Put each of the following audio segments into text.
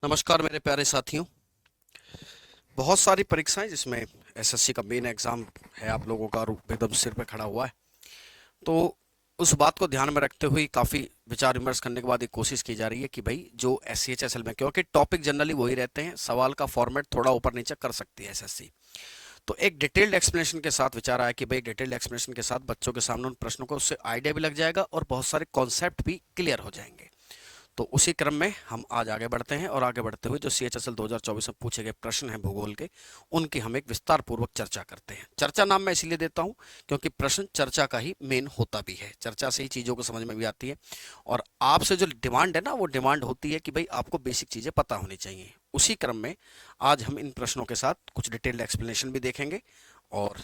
नमस्कार मेरे प्यारे साथियों। बहुत सारी परीक्षाएं जिसमें एसएससी का मेन एग्जाम है आप लोगों का और एकदम सिर पे खड़ा हुआ है। तो उस बात को ध्यान में रखते हुए काफ़ी विचार विमर्श करने के बाद एक कोशिश की जा रही है कि भाई जो एससीएचएसएल में, क्योंकि टॉपिक जनरली वही रहते हैं, सवाल का फॉर्मेट थोड़ा ऊपर नीचे कर सकती है एसएससी। तो एक डिटेल्ड एक्सप्लेनेशन के साथ विचार आया कि भाई डिटेल्ड एक्सप्लेनेशन के साथ बच्चों के सामने उन प्रश्नों को उससे आइडिया भी लग जाएगा और बहुत सारे कॉन्सेप्ट भी क्लियर हो जाएंगे। तो उसी क्रम में हम आज आगे बढ़ते हैं और आगे बढ़ते हुए जो सीएचएसएल 2024 में पूछे गए प्रश्न हैं भूगोल के, उनकी हम एक विस्तार पूर्वक चर्चा करते हैं। चर्चा नाम मैं इसीलिए देता हूं क्योंकि प्रश्न चर्चा का ही मेन होता भी है, चर्चा से ही चीज़ों को समझ में भी आती है। और आपसे जो डिमांड है ना, वो डिमांड होती है कि भाई आपको बेसिक चीज़ें पता होनी चाहिए। उसी क्रम में आज हम इन प्रश्नों के साथ कुछ डिटेल्ड एक्सप्लेनेशन भी देखेंगे और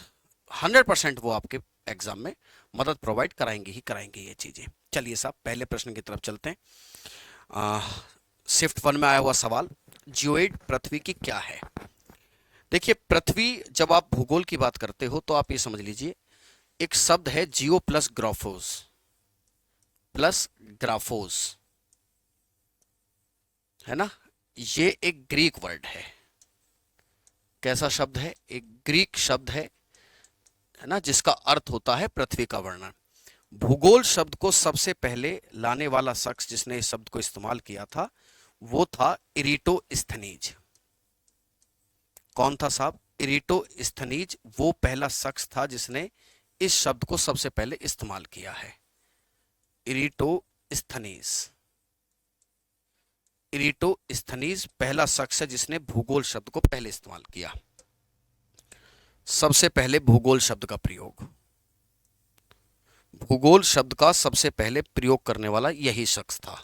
100% वो आपके एग्जाम में मदद प्रोवाइड कराएंगे ही कराएंगे ये चीज़ें। चलिए साहब, पहले प्रश्न की तरफ चलते हैं। शिफ्ट वन में आया हुआ सवाल, जियोइड पृथ्वी की क्या है। देखिए, पृथ्वी जब आप भूगोल की बात करते हो तो आप ये समझ लीजिए, एक शब्द है जियो प्लस ग्राफोस, प्लस ग्राफोस, है ना। ये एक ग्रीक वर्ड है। कैसा शब्द है? एक ग्रीक शब्द है ना, जिसका अर्थ होता है पृथ्वी का वर्णन। भूगोल शब्द को सबसे पहले लाने वाला शख्स जिसने इस शब्द को इस्तेमाल किया था वो था इरिटोस्थनीज। कौन था साहब? इरिटोस्थनीज वो पहला शख्स था जिसने इस शब्द को सबसे पहले इस्तेमाल किया है। इरिटोस्थनीज, इरिटोस्थनीज पहला शख्स है जिसने भूगोल शब्द को पहले इस्तेमाल किया। सबसे पहले भूगोल शब्द का प्रयोग, भूगोल शब्द का सबसे पहले प्रयोग करने वाला यही शख्स था।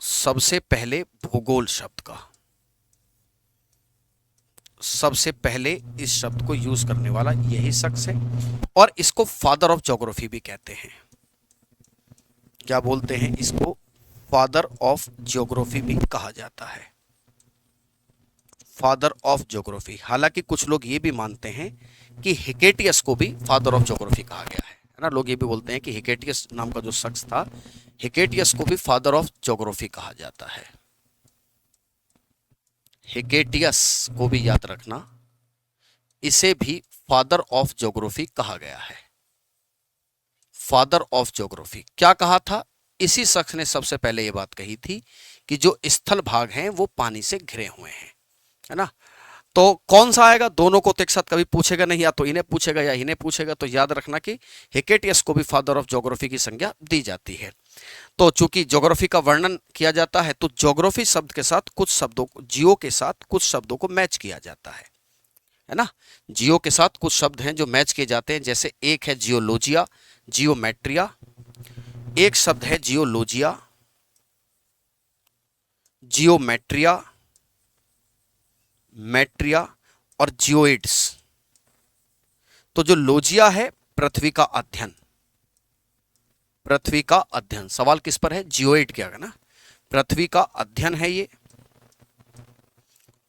सबसे पहले भूगोल शब्द का, सबसे पहले इस शब्द को यूज करने वाला यही शख्स है और इसको फादर ऑफ ज्योग्राफी भी कहते हैं। क्या बोलते हैं इसको? फादर ऑफ ज्योग्राफी भी कहा जाता है। Father of geography. हालांकि कुछ लोग ये भी मानते हैं कि हिकेटियस को भी फादर ऑफ ज्योग्राफी कहा गया है ना। लोग ये भी बोलते हैं कि हिकेटियस नाम का जो शख्स था, हिकेटियस को भी फादर ऑफ ज्योग्राफी कहा जाता है। हिकेटियस को भी याद रखना, इसे भी फादर ऑफ ज्योग्राफी कहा गया है। फादर ऑफ ज्योग्राफी क्या कहा था? इसी शख्स ने सबसे पहले यह बात कही थी कि जो स्थल भाग हैं वो पानी से घिरे हुए हैं, है ना। तो कौन सा आएगा? दोनों को तो एक साथ कभी पूछेगा नहीं, या तो इन्हें पूछेगा या इन्हें पूछेगा। तो याद रखना कि हिकेटियस को भी फादर ऑफ ज्योग्राफी की संज्ञा दी जाती है। तो चूंकि ज्योग्राफी का वर्णन किया जाता है तो ज्योग्राफी शब्द के साथ कुछ शब्दों को, जियो के साथ कुछ शब्दों को मैच किया जाता है ना। जियो के साथ कुछ शब्द हैं जो मैच किए जाते हैं। जैसे एक है जियोलॉजिया, जियोमेट्रिया। एक शब्द है जियोलॉजिया, जियोमेट्रिया, मेट्रिया और जियोइड्स। तो जो लोजिया है, पृथ्वी का अध्ययन, पृथ्वी का अध्ययन। सवाल किस पर है? जियोइड क्या है ना, पृथ्वी का अध्ययन है ये।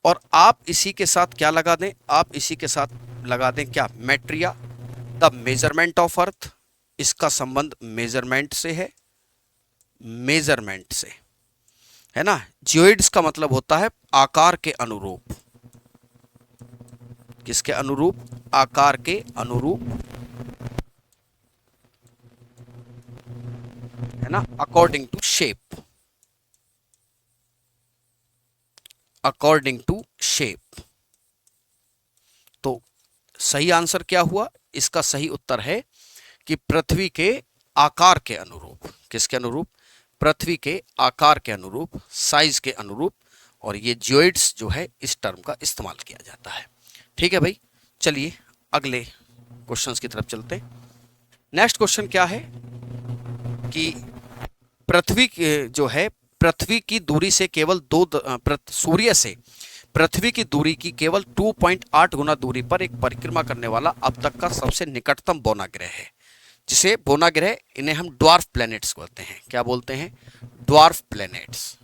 और आप इसी के साथ क्या लगा दें? आप इसी के साथ लगा दें क्या? Materia, the measurement of earth. इसका संबंध मेजरमेंट से है, मेजरमेंट से, है ना। जियोइड्स का मतलब होता है आकार के अनुरूप। किसके अनुरूप? आकार के अनुरूप, है ना, according to shape, according to shape. तो सही आंसर क्या हुआ? इसका सही उत्तर है कि पृथ्वी के आकार के अनुरूप। किसके अनुरूप? पृथ्वी के आकार के अनुरूप, साइज के अनुरूप। और ये जियोइड्स जो है इस टर्म का इस्तेमाल किया जाता है। ठीक है भाई, चलिए अगले क्वेश्चंस की तरफ चलते हैं। नेक्स्ट क्वेश्चन क्या है कि पृथ्वी जो है, पृथ्वी की दूरी से केवल सूर्य से पृथ्वी की दूरी की केवल 2.8 गुना दूरी पर एक परिक्रमा करने वाला अब तक का सबसे निकटतम बौना ग्रह है, जिसे बौना ग्रह, इन्हें हम ड्वार्फ प्लैनेट्स बोलते हैं। क्या बोलते हैं? Dwarf planets,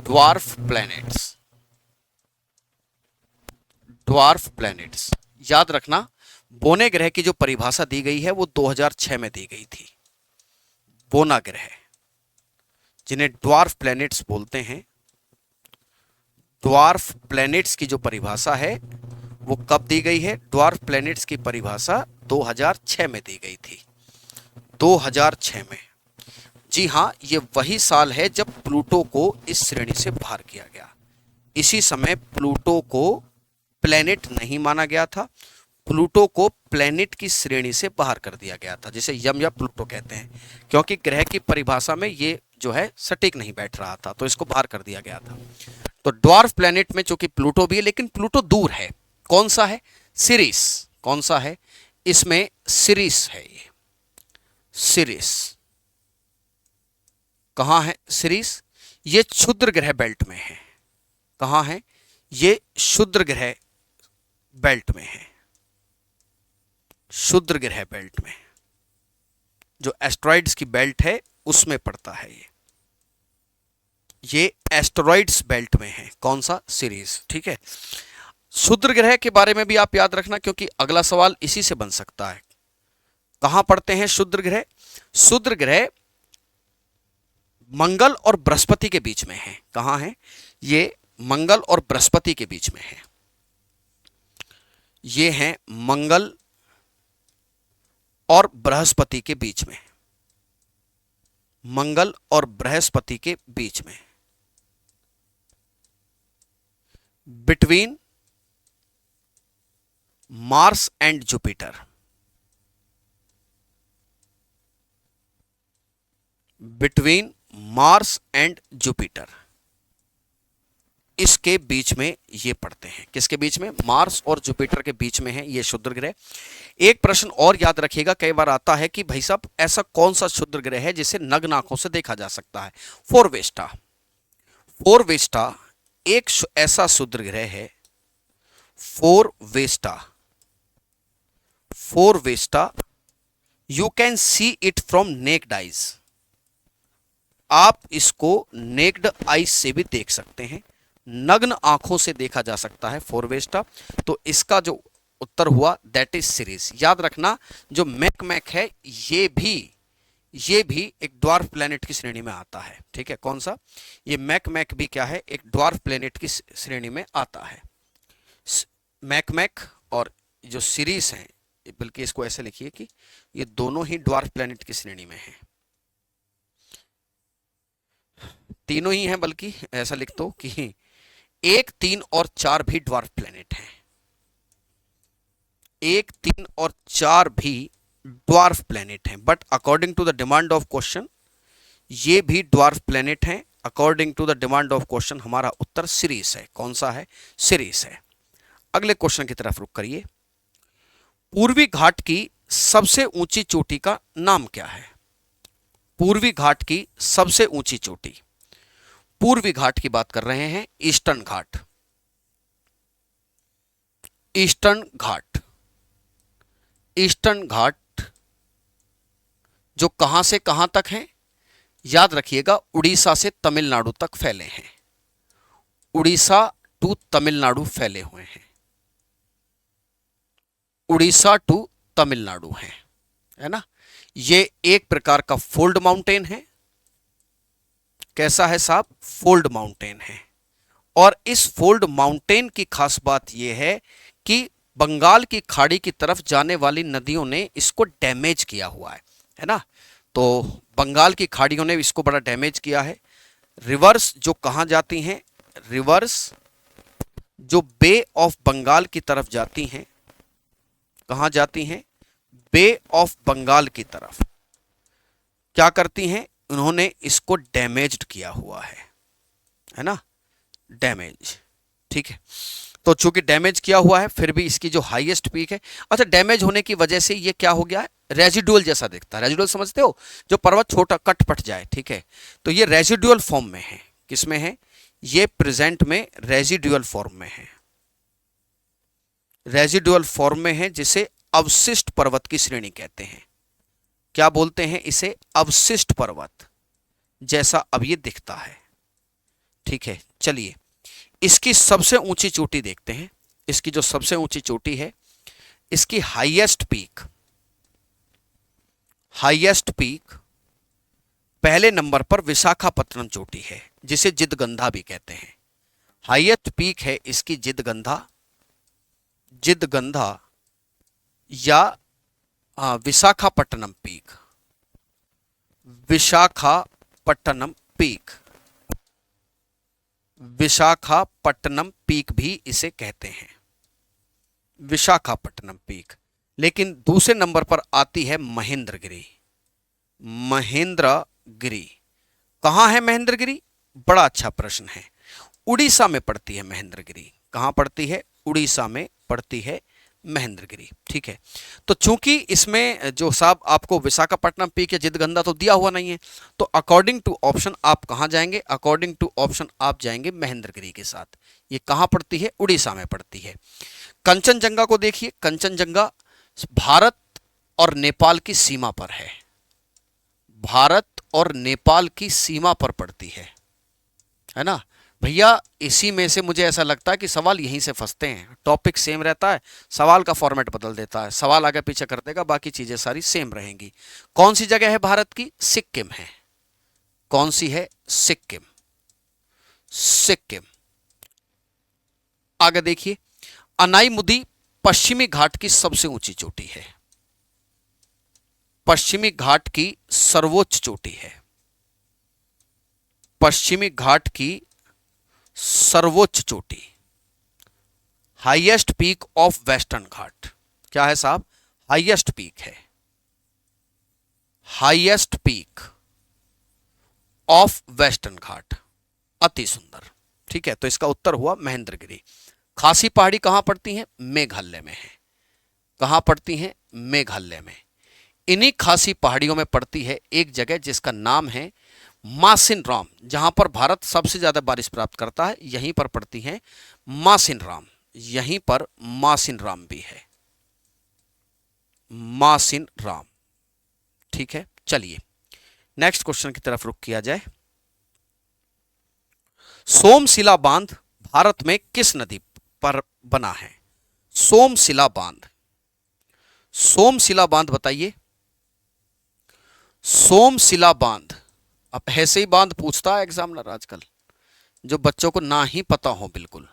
dwarf planets, dwarf planets. याद रखना, बोने ग्रह की जो परिभाषा दी गई है वो 2006 में दी गई थी। बोना ग्रह जिन्हें ड्वार्फ प्लैनेट्स बोलते हैं। ड्वार्फ प्लैनेट्स की जो परिभाषा है वो कब दी गई है? ड्वार्फ प्लैनेट्स की परिभाषा 2006 में दी गई थी, 2006 में। जी हाँ, ये वही साल है जब प्लूटो को इस श्रेणी से बाहर किया गया। इसी समय प्लूटो को प्लैनेट नहीं माना गया था, प्लूटो को प्लैनेट की श्रेणी से बाहर कर दिया गया था, जिसे यम या प्लूटो कहते हैं, क्योंकि ग्रह की परिभाषा में ये जो है सटीक नहीं बैठ रहा था, तो इसको बाहर कर दिया गया था। तो ड्वार्फ प्लैनेट में चूंकि प्लूटो भी है, लेकिन प्लूटो दूर है। कौन सा है? सिरिस। कौन सा है? इसमें सिरिस है। ये सिरिस कहां है? सिरिस ये क्षुद्र ग्रह बेल्ट में है। कहां है? ये क्षुद्र ग्रह बेल्ट में है, क्षुद्र ग्रह बेल्ट में, जो एस्टेरॉइड्स की बेल्ट है उसमें पड़ता है। ये एस्टेरॉइड्स बेल्ट में है। कौन सा? सिरिस। ठीक है, क्षुद्र ग्रह के बारे में भी आप याद रखना, क्योंकि अगला सवाल इसी से बन सकता है। कहां पड़ते हैं क्षुद्र ग्रह? क्षुद्र ग्रह मंगल और बृहस्पति के बीच में है। कहां है? ये मंगल और बृहस्पति के बीच में है। ये हैं मंगल और बृहस्पति के बीच में, मंगल और बृहस्पति के बीच में, between Mars and Jupiter, between Mars and Jupiter, इसके बीच में ये पड़ते हैं। किसके बीच में? मार्स और जुपिटर के बीच में है ये क्षुद्र ग्रह। एक प्रश्न और याद रखिएगा, कई बार आता है कि भाई साहब ऐसा कौन सा क्षुद्र ग्रह है जिसे नग्न आंखों से देखा जा सकता है? फोरवेस्टा। फोरवेस्टा एक ऐसा क्षुद्र ग्रह है, four Vesta. Four Vesta you can see it from naked eyes. आप इसको नेक्ड आइज से भी देख सकते हैं, नग्न आंखों से देखा जा सकता है फोरवेस्टा। तो इसका जो उत्तर हुआ दैट इज सिरिस। याद रखना, जो मैकमैक है ये भी एक ड्वार्फ प्लैनेट की श्रेणी में आता है। ठीक है, कौन सा? ये मैकमैक भी क्या है? एक ड्वार्फ प्लैनेट की श्रेणी में आता है। मैकमैक और जो सिरिस हैं, बल्कि इसको ऐसे लिखिए कि ये दोनों ही ड्वार्फ प्लैनेट की श्रेणी में हैं, तीनों ही हैं, बल्कि ऐसा लिख दो कि 1, 3 और 4 भी ड्वार्फ प्लैनेट हैं। 1, 3 और 4 भी ड्वार्फ प्लैनेट हैं, but according to the demand of question ये भी ड्वार्फ प्लैनेट हैं। According to the demand of question हमारा उत्तर सिरिस है। कौन सा है? सिरिस है। अगले क्वेश्चन की तरफ रुक करिए। पूर्वी घाट की सबसे ऊंची चोटी का नाम क्या है? पूर्वी घाट की सबसे ऊंची चोटी, पूर्वी घाट की बात कर रहे हैं, ईस्टर्न घाट। ईस्टर्न घाट, ईस्टर्न घाट जो कहां से कहां तक है? याद रखिएगा, उड़ीसा से तमिलनाडु तक फैले हैं। उड़ीसा टू तमिलनाडु फैले हुए हैं, उड़ीसा टू तमिलनाडु है ना। ये एक प्रकार का फोल्ड माउंटेन है। कैसा है साहब? फोल्ड माउंटेन है। और इस फोल्ड माउंटेन की खास बात यह है कि बंगाल की खाड़ी की तरफ जाने वाली नदियों ने इसको डैमेज किया हुआ है ना। तो बंगाल की खाड़ियों ने इसको बड़ा डैमेज किया है। रिवर्स जो कहां जाती हैं? रिवर्स जो बे ऑफ बंगाल की तरफ जाती हैं। कहां जाती हैं? बे ऑफ बंगाल की तरफ। क्या करती हैं? उन्होंने इसको डैमेज्ड किया हुआ है ना, डैमेज। ठीक है, तो चूंकि डैमेज किया हुआ है, फिर भी इसकी जो हाईएस्ट पीक है, अच्छा डैमेज होने की वजह से ये क्या हो गया है? रेजिडुअल जैसा दिखता है। रेजिडुअल समझते हो? जो पर्वत छोटा कट पट जाए। ठीक है, तो ये रेजिडुअल फॉर्म में है। किसमें है? ये प्रेजेंट में रेजिडुअल फॉर्म में है, रेजिडुअल फॉर्म में है, जिसे अवशिष्ट पर्वत की श्रेणी कहते हैं। क्या बोलते हैं इसे? अवशिष्ट पर्वत, जैसा अब ये दिखता है। ठीक है, चलिए इसकी सबसे ऊंची चोटी देखते हैं। इसकी जो सबसे ऊंची चोटी है, इसकी हाईएस्ट पीक पहले नंबर पर विशाखापत्तनम चोटी है, जिसे जिदगंधा भी कहते हैं। हाईएस्ट पीक है इसकी जिदगंधा, जिदगंधा या Visakhapatnam peak, Visakhapatnam peak, Visakhapatnam peak भी इसे कहते हैं, विशाखापट्टनम पीक। लेकिन दूसरे नंबर पर आती है महेंद्रगिरी, महेंद्रगिरी। कहां है महेंद्रगिरी? बड़ा अच्छा प्रश्न है। उड़ीसा में पड़ती है महेंद्रगिरी। कहां पड़ती है? उड़ीसा में पड़ती है महेंद्रगिरी। ठीक है, तो चूंकि इसमें जो साहब आपको विशाखापट्टनम पीक या जिदगंधा तो दिया हुआ नहीं है, तो अकॉर्डिंग टू ऑप्शन आप कहां जाएंगे? अकॉर्डिंग टू ऑप्शन आप जाएंगे महेंद्रगिरी के साथ। ये कहां पड़ती है? उड़ीसा में पड़ती है। कंचनजंगा को देखिए, कंचनजंगा भारत और नेपाल की सीमा पर है, भारत और नेपाल की सीमा पर पड़ती है ना भैया। इसी में से मुझे ऐसा लगता है कि सवाल यहीं से फंसते हैं। टॉपिक सेम रहता है, सवाल का फॉर्मेट बदल देता है, सवाल आगे पीछे कर देगा, बाकी चीजें सारी सेम रहेंगी। कौन सी जगह है भारत की? सिक्किम है। कौन सी है? सिक्किम, सिक्किम। आगे देखिए, अनाईमुदी पश्चिमी घाट की सबसे ऊंची चोटी है, पश्चिमी घाट की सर्वोच्च चोटी है, पश्चिमी घाट की सर्वोच्च चोटी, हाईएस्ट पीक ऑफ वेस्टर्न घाट। क्या है साहब? हाईएस्ट पीक है, हाईएस्ट पीक ऑफ वेस्टर्न घाट। अति सुंदर। ठीक है, तो इसका उत्तर हुआ महेंद्रगिरी। खासी पहाड़ी कहां पड़ती है? मेघालय में है। कहां पड़ती है? मेघालय में। इन्हीं खासी पहाड़ियों में पड़ती है एक जगह जिसका नाम है मासिन राम, जहां पर भारत सबसे ज्यादा बारिश प्राप्त करता है, यहीं पर पड़ती है मासिन राम। यहीं पर मासिन राम भी है, मासिन राम। ठीक है, चलिए नेक्स्ट क्वेश्चन की तरफ रुख किया जाए। सोमशिला बांध भारत में किस नदी पर बना है? सोमशिला बांध, सोमशिला बांध बताइए। सोमशिला बांध, अब ऐसे ही बांध पूछता है एग्जामिनर आजकल, जो बच्चों को ना ही पता हो बिल्कुल।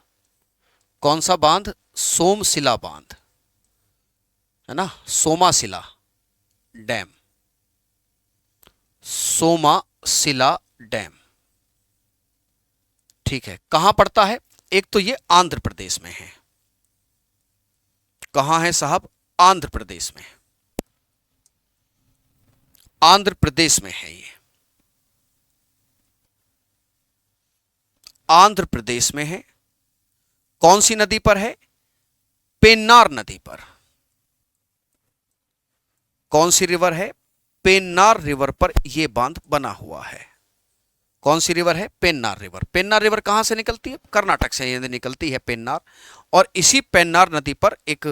कौन सा बांध? सोमशिला बांध, है ना, सोमाशिला डैम, सोमाशिला डैम। ठीक है, कहां पड़ता है? एक तो ये आंध्र प्रदेश में है। कहां है साहब? आंध्र प्रदेश में, आंध्र प्रदेश में है ये, आंध्र प्रदेश में है। कौन सी नदी पर है? पेन्नार नदी पर। कौन सी रिवर है? पेन्नार रिवर पर यह बांध बना हुआ है। कौन सी रिवर है? पेन्नार रिवर। पेन्नार रिवर कहां से निकलती है? कर्नाटक से ये निकलती है पेन्नार। और इसी पेन्नार नदी पर एक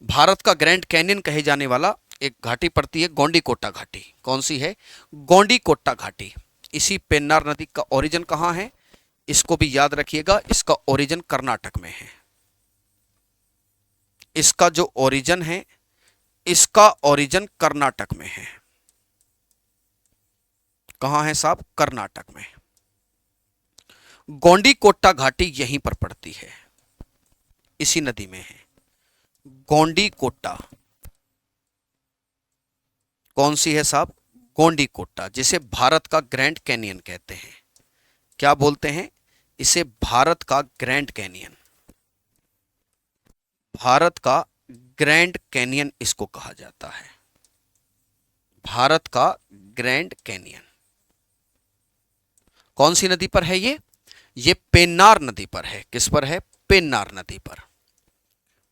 भारत का ग्रैंड कैनियन कहे जाने वाला एक घाटी पड़ती है, गोंडीकोट्टा घाटी। कौन सी है? गोंडीकोट्टा घाटी। इसी पेन्नार नदी का ओरिजिन कहां है? इसको भी याद रखिएगा, इसका ओरिजिन कर्नाटक में है। इसका जो ओरिजिन है, इसका ओरिजिन कर्नाटक में है। कहां है साहब? कर्नाटक में। गोंडीकोट्टा घाटी यहीं पर पड़ती है, इसी नदी में है गोंडीकोट्टा। कौन सी है साहब? गोंडीकोट्टा, जिसे भारत का ग्रैंड कैनियन कहते हैं। क्या बोलते हैं इसे? भारत का ग्रैंड कैनियन, भारत का ग्रैंड कैनियन इसको कहा जाता है, भारत का ग्रैंड कैनियन। कौन सी नदी पर है ये पेन्नार नदी पर है। किस पर है? पेन्नार नदी पर।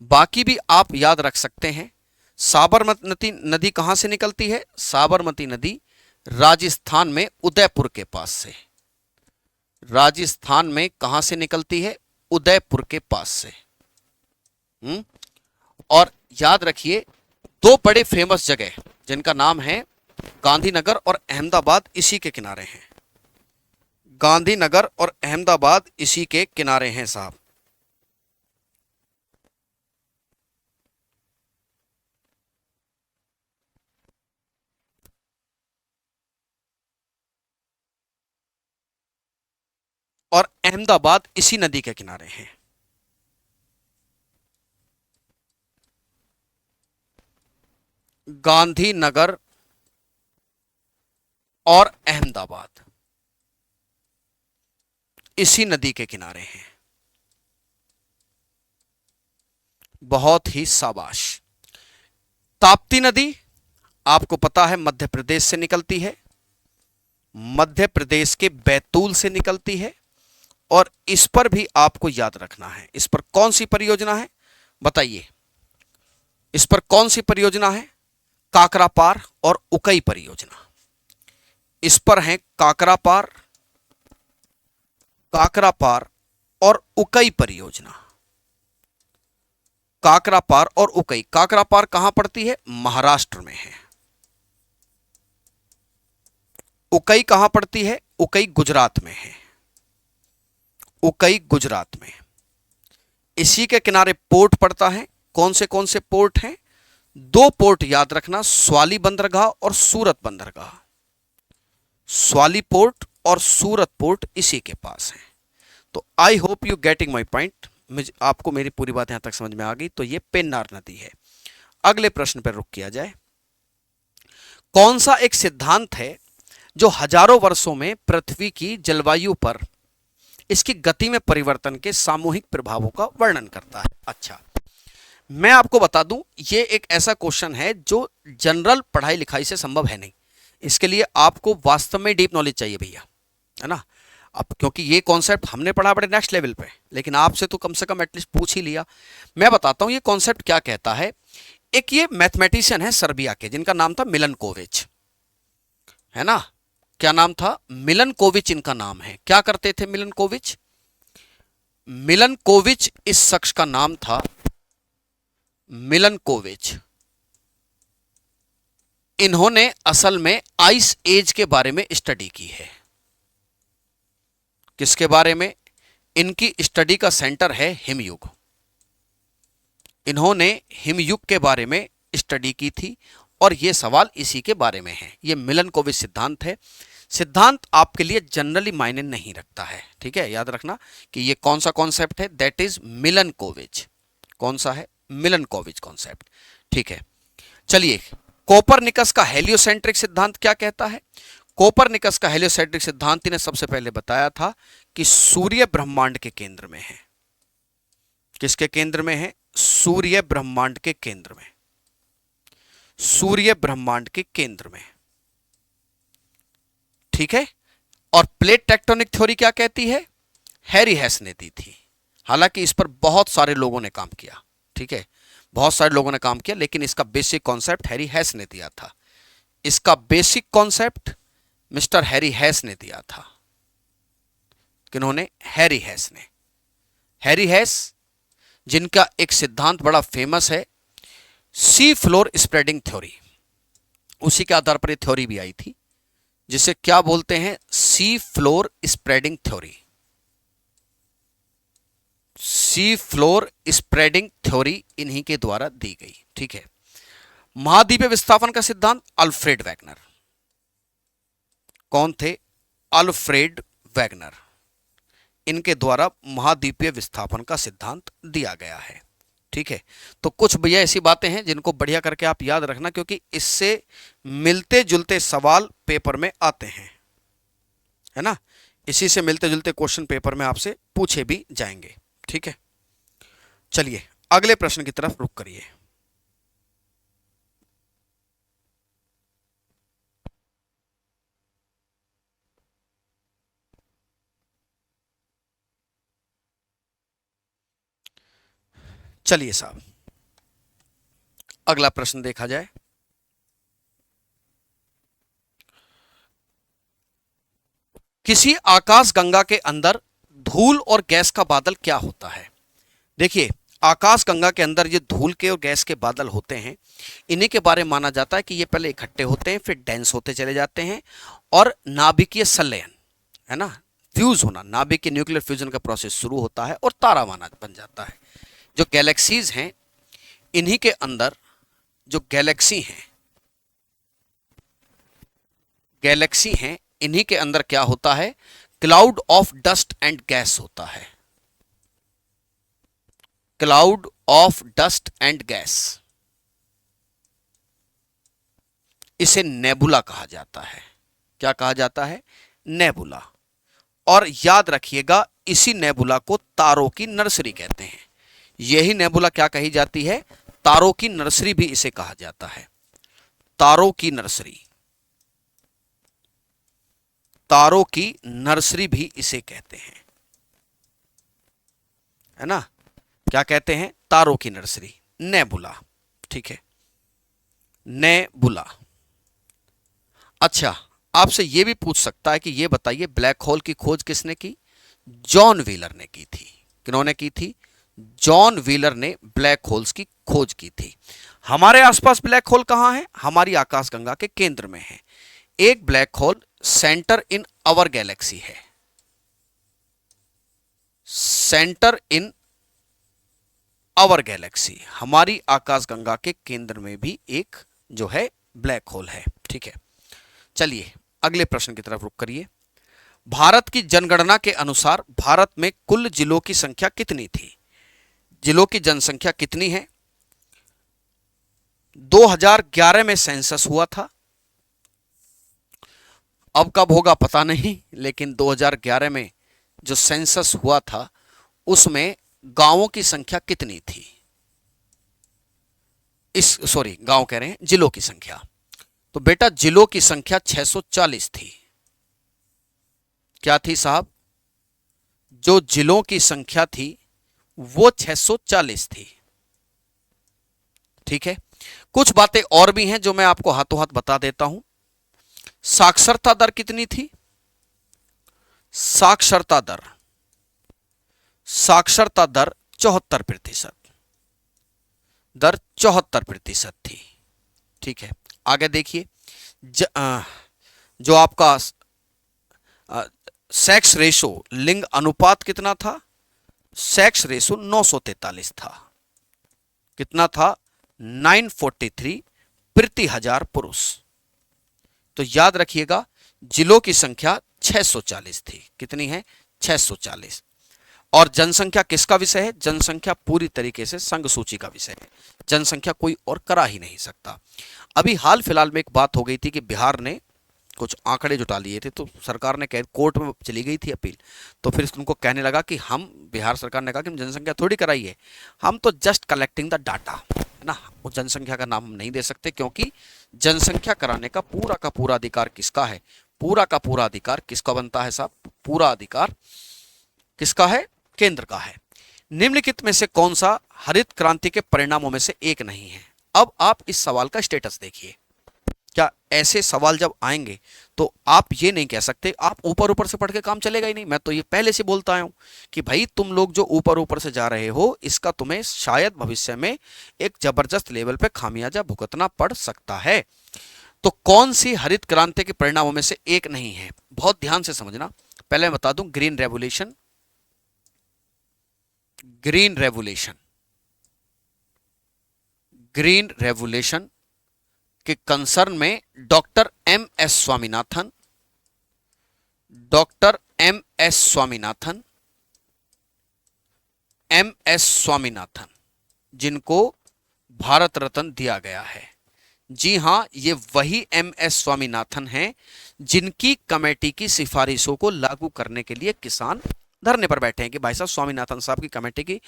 बाकी भी आप याद रख सकते हैं। साबरमती नदी कहां से निकलती है? साबरमती नदी राजस्थान में उदयपुर के पास से, राजस्थान में कहां से निकलती है? उदयपुर के पास से। और याद रखिए, दो बड़े फेमस जगह जिनका नाम है गांधीनगर और अहमदाबाद, इसी के किनारे हैं। गांधीनगर और अहमदाबाद इसी के किनारे हैं साहब। और अहमदाबाद इसी नदी के किनारे हैं। गांधीनगर और अहमदाबाद इसी नदी के किनारे हैं। बहुत ही शाबाश। ताप्ती नदी आपको पता है मध्य प्रदेश से निकलती है, मध्य प्रदेश के बैतूल से निकलती है, और इस पर भी आपको याद रखना है। इस पर कौन सी परियोजना है बताइए, इस पर कौन सी परियोजना है? काकरापार और उकई परियोजना। इस पर है काकरापार और उकई परियोजना। काकरापार और उकई। काकरापार कहां पड़ती है? महाराष्ट्र में है। उकई कहां पड़ती है? उकई गुजरात में है। उकई गुजरात में। इसी के किनारे पोर्ट पड़ता है। कौन से पोर्ट हैं? दो पोर्ट याद रखना, स्वाली बंदरगाह और सूरत बंदरगाह। स्वाली पोर्ट और सूरत पोर्ट इसी के पास है। तो I hope you getting my point. आपको मेरी पूरी बात यहां तक समझ में आ गई। तो ये पेन्नार नदी है। अगले प्रश्न पर रुक किया जाए। कौन सा एक सिद्धांत है जो हजारों वर्षों में पृथ्वी की जलवायु पर इसकी गति में परिवर्तन के सामूहिक प्रभावों का वर्णन करता है? अच्छा, मैं आपको बता दूं, ये एक ऐसा क्वेश्चन है जो जनरल पढ़ाई लिखाई से संभव है नहीं। इसके लिए आपको वास्तव में डीप नॉलेज चाहिए भैया, है ना। अब क्योंकि ये कॉन्सेप्ट हमने पढ़ा बड़े नेक्स्ट लेवल पे, लेकिन आपसे तो कम से कम एटलीस्ट पूछ ही लिया। मैं बताता हूं ये कॉन्सेप्ट क्या कहता है। एक ये मैथमेटिशियन है सर्बिया के, जिनका नाम था मिलनकोविच, है ना। क्या नाम था? मिलनकोविच इनका नाम है। क्या करते थे मिलनकोविच? मिलनकोविच इस शख्स का नाम था मिलनकोविच। इन्होंने असल में आइस एज के बारे में स्टडी की है। किसके बारे में? इनकी स्टडी का सेंटर है हिमयुग। इन्होंने हिमयुग के बारे में स्टडी की थी और यह सवाल इसी के बारे में है। यह मिलनकोविच सिद्धांत है। सिद्धांत आपके लिए जनरली मायने नहीं रखता है, ठीक है। याद रखना कि यह कौन सा कॉन्सेप्ट है, दैट इज मिलनकोविच। कौन सा है? मिलनकोविच कॉन्सेप्ट, ठीक है। चलिए, कोपरनिकस का हेलियोसेंट्रिक सिद्धांत क्या कहता है? कोपरनिकस का हेलियोसेंट्रिक सिद्धांत ने सबसे पहले बताया था कि सूर्य ब्रह्मांड के केंद्र में है। किसके केंद्र में है? सूर्य ब्रह्मांड के केंद्र में। सूर्य ब्रह्मांड के केंद्र में, ठीक है। और प्लेट टेक्टोनिक थ्योरी क्या कहती है? हैरी हेस ने दी थी। हालांकि इस पर बहुत सारे लोगों ने काम किया, ठीक है, बहुत सारे लोगों ने काम किया, लेकिन इसका बेसिक कॉन्सेप्ट हैरी हेस ने दिया था। इसका बेसिक कॉन्सेप्ट मिस्टर हैरी हेस ने दिया था। किन्होंने? हैरी हेस ने। हैरी हेस, जिनका एक सिद्धांत बड़ा फेमस है, सी फ्लोर स्प्रेडिंग थ्योरी। उसी के आधार पर यह थ्योरी भी आई थी, जिसे क्या बोलते हैं? Sea floor spreading theory. Sea floor spreading theory इन्हीं के द्वारा दी गई, ठीक है। महाद्वीपीय विस्थापन का सिद्धांत अल्फ्रेड वैगनर। कौन थे? Alfred Wegener. इनके द्वारा महाद्वीपीय विस्थापन का सिद्धांत दिया गया है, ठीक है। तो कुछ भैया ऐसी बातें हैं जिनको बढ़िया करके आप याद रखना, क्योंकि इससे मिलते जुलते सवाल पेपर में आते हैं, है ना। इसी से मिलते जुलते क्वेश्चन पेपर में आपसे पूछे भी जाएंगे, ठीक है। चलिए अगले प्रश्न की तरफ रुख करिए। चलिए साहब, अगला प्रश्न देखा जाए। किसी आकाशगंगा के अंदर धूल और गैस का बादल क्या होता है? देखिए, आकाशगंगा के अंदर ये धूल के और गैस के बादल होते हैं। इन्हीं के बारे में माना जाता है कि ये पहले इकट्ठे होते हैं, फिर डेंस होते चले जाते हैं और नाभिकीय संलयन, है ना, फ्यूज होना, नाभिकीय न्यूक्लियर फ्यूजन का प्रोसेस शुरू होता है और तारा बन जाता है। जो गैलेक्सीज हैं, इन्हीं के अंदर जो गैलेक्सी हैं, इन्हीं के अंदर क्या होता है? Cloud of dust and gas होता है, cloud of dust and gas, इसे नेबुला कहा जाता है। क्या कहा जाता है? नेबुला। और याद रखिएगा, इसी नेबुला को तारों की नर्सरी कहते हैं। यही नेबुला क्या कही जाती है? तारों की नर्सरी भी इसे कहा जाता है, तारों की नर्सरी, तारों की नर्सरी भी इसे कहते हैं, है ना? क्या कहते हैं? तारों की नर्सरी, नेबुला। ठीक है, नेबुला। अच्छा, आपसे यह भी पूछ सकता है कि यह बताइए ब्लैक होल की खोज किसने की? जॉन व्हीलर ने की थी। किन्होंने की थी? जॉन व्हीलर ने ब्लैक होल्स की खोज की थी। हमारे आसपास ब्लैक होल कहां है? हमारी आकाशगंगा के केंद्र में है। एक black hole centre in our galaxy है, सेंटर इन आवर गैलेक्सी, हमारी आकाशगंगा के केंद्र में भी एक जो है ब्लैक होल है। ठीक है, चलिए अगले प्रश्न की तरफ रुख करिए। भारत की जनगणना के अनुसार भारत में कुल जिलों की संख्या कितनी थी? जिलों की जनसंख्या कितनी है? 2011 में सेंसस हुआ था, अब कब होगा पता नहीं, लेकिन 2011 में जो सेंसस हुआ था उसमें गांवों की संख्या कितनी थी? गांव कह रहे हैं, जिलों की संख्या। तो बेटा जिलों की संख्या 640 थी। क्या थी साहब? जो जिलों की संख्या थी वो 640 थी। ठीक है, कुछ बातें और भी हैं जो मैं आपको हाथों हाथ बता देता हूं। साक्षरता दर कितनी थी? साक्षरता दर 74%, दर 74% थी। ठीक है, आगे देखिए, जो आपका सेक्स रेशो, लिंग अनुपात कितना था? सेक्स रेशो 943 था। कितना था? 943 प्रति हजार पुरुष। तो याद रखिएगा, जिलों की संख्या 640 थी। कितनी है? 640। और जनसंख्या किसका विषय है? जनसंख्या पूरी तरीके से संघ सूची का विषय है, जनसंख्या कोई और करा ही नहीं सकता। अभी हाल फिलहाल में एक बात हो गई थी कि बिहार ने कुछ आंकड़े जुटा लिए थे, तो सरकार ने कोर्ट में चली गई थी अपील, तो फिर उनको कहने लगा कि हम, बिहार सरकार ने कहा कि हम जनसंख्या थोड़ी कराई है, हम तो जस्ट कलेक्टिंग द डाटा, है ना। वो जनसंख्या का नाम हम नहीं दे सकते, क्योंकि जनसंख्या कराने का पूरा अधिकार किसका है? पूरा का पूरा अधिकार किसका बनता है साहब? पूरा अधिकार किसका है? केंद्र का है। निम्नलिखित में से कौन सा हरित क्रांति के परिणामों में से एक नहीं है? अब आप इस सवाल का स्टेटस देखिए। क्या ऐसे सवाल जब आएंगे तो आप ये नहीं कह सकते, आप ऊपर ऊपर से पढ़ के काम चलेगा ही नहीं। मैं तो ये पहले से बोलता आया हूं कि भाई तुम लोग जो ऊपर ऊपर से जा रहे हो, इसका तुम्हें शायद भविष्य में एक जबरदस्त लेवल पे खामियाजा भुगतना पड़ सकता है। तो कौन सी हरित क्रांति के परिणामों में से एक नहीं है? बहुत ध्यान से समझना। पहले मैं बता दूं, green revolution, green revolution, green revolution के कंसर्न में doctor M S Swaminathan, doctor M S Swaminathan, M S Swaminathan, जिनको भारत रत्न दिया गया है। जी हां, ये वही एम एस स्वामीनाथन हैं जिनकी कमेटी की सिफारिशों को लागू करने के लिए किसान धरने पर बैठे हैं कि भाई साहब, स्वामीनाथन साहब की कमेटी की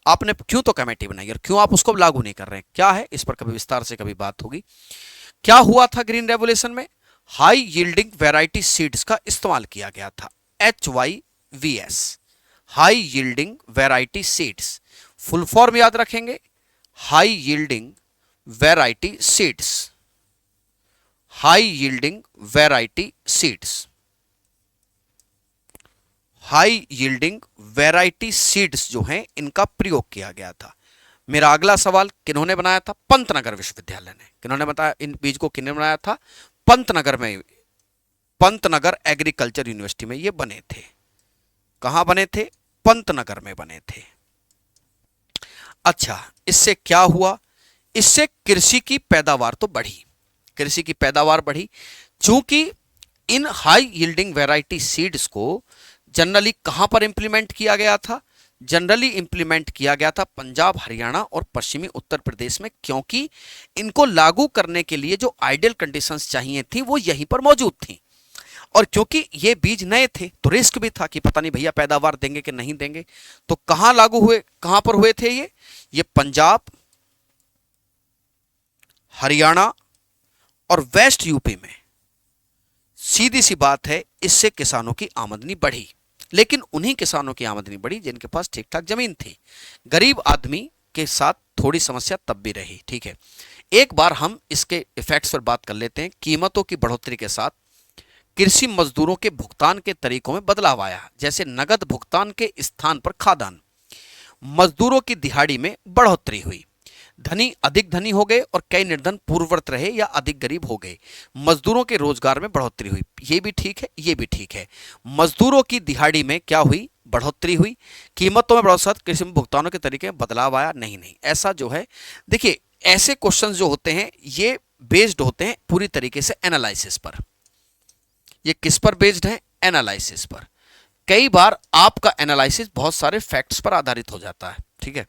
आपने क्यों तो कमेटी बनाई और क्यों आप उसको लागू नहीं कर रहे हैं? क्या है इस पर कभी विस्तार से कभी बात होगी। क्या हुआ था ग्रीन रेवोल्यूशन में? हाई यील्डिंग वैरायटी सीड्स का इस्तेमाल किया गया था, HYVS, high yielding variety seeds. Full form याद रखेंगे, high yielding variety seeds, high yielding variety seeds, high yielding variety seeds जो हैं, इनका प्रयोग किया गया था। मेरा अगला सवाल, किन्होंने बनाया था? पंतनगर विश्वविद्यालय ने। किन्होंने बताया इन बीज को? किन्होंने बनाया था? पंतनगर में, पंतनगर एग्रीकल्चर यूनिवर्सिटी में ये बने थे। कहां बने थे? पंतनगर में बने थे। अच्छा, इससे क्या हुआ? इससे कृषि की पैदावार तो बढ़ी, कृषि की पैदावार बढ़ी, चूंकि इन हाई यील्डिंग वैरायटी सीड्स को जनरली कहां पर इंप्लीमेंट किया गया था? जनरली इंप्लीमेंट किया गया था पंजाब, हरियाणा और पश्चिमी उत्तर प्रदेश में, क्योंकि इनको लागू करने के लिए जो आइडियल कंडीशंस चाहिए थी वो यहीं पर मौजूद थी। और क्योंकि ये बीज नए थे तो रिस्क भी था कि पता नहीं भैया पैदावार देंगे कि नहीं देंगे। तो कहां लागू हुए, कहां पर हुए थे ये पंजाब, हरियाणा और वेस्ट यूपी में। सीधी सी बात है, इससे किसानों की आमदनी बढ़ी, लेकिन उन्हीं किसानों की आमदनी बढ़ी जिनके पास ठीक ठाक जमीन थी। गरीब आदमी के साथ थोड़ी समस्या तब भी रही। ठीक है, एक बार हम इसके इफेक्ट्स पर बात कर लेते हैं। कीमतों की बढ़ोतरी के साथ कृषि मजदूरों के भुगतान के तरीकों में बदलाव आया, जैसे नगद भुगतान के स्थान पर खाद्यान्न। मजदूरों की दिहाड़ी में बढ़ोतरी हुई। धनी अधिक धनी हो गए और कई निर्धन पूर्ववर्त रहे या अधिक गरीब हो गए। मजदूरों के रोजगार में बढ़ोतरी हुई। ये भी ठीक है, ये भी ठीक है। मजदूरों की दिहाड़ी में क्या हुई? बढ़ोतरी हुई। कीमतों में बढ़ोतरी, कृषि में भुगतानों के तरीके में बदलाव आया? नहीं नहीं, ऐसा जो है, देखिए ऐसे क्वेश्चन जो होते हैं ये बेस्ड होते हैं पूरी तरीके से एनालिसिस पर। ये किस पर बेस्ड है? एनालिसिस पर। कई बार आपका एनालिसिस बहुत सारे फैक्ट्स पर आधारित हो जाता है। ठीक है,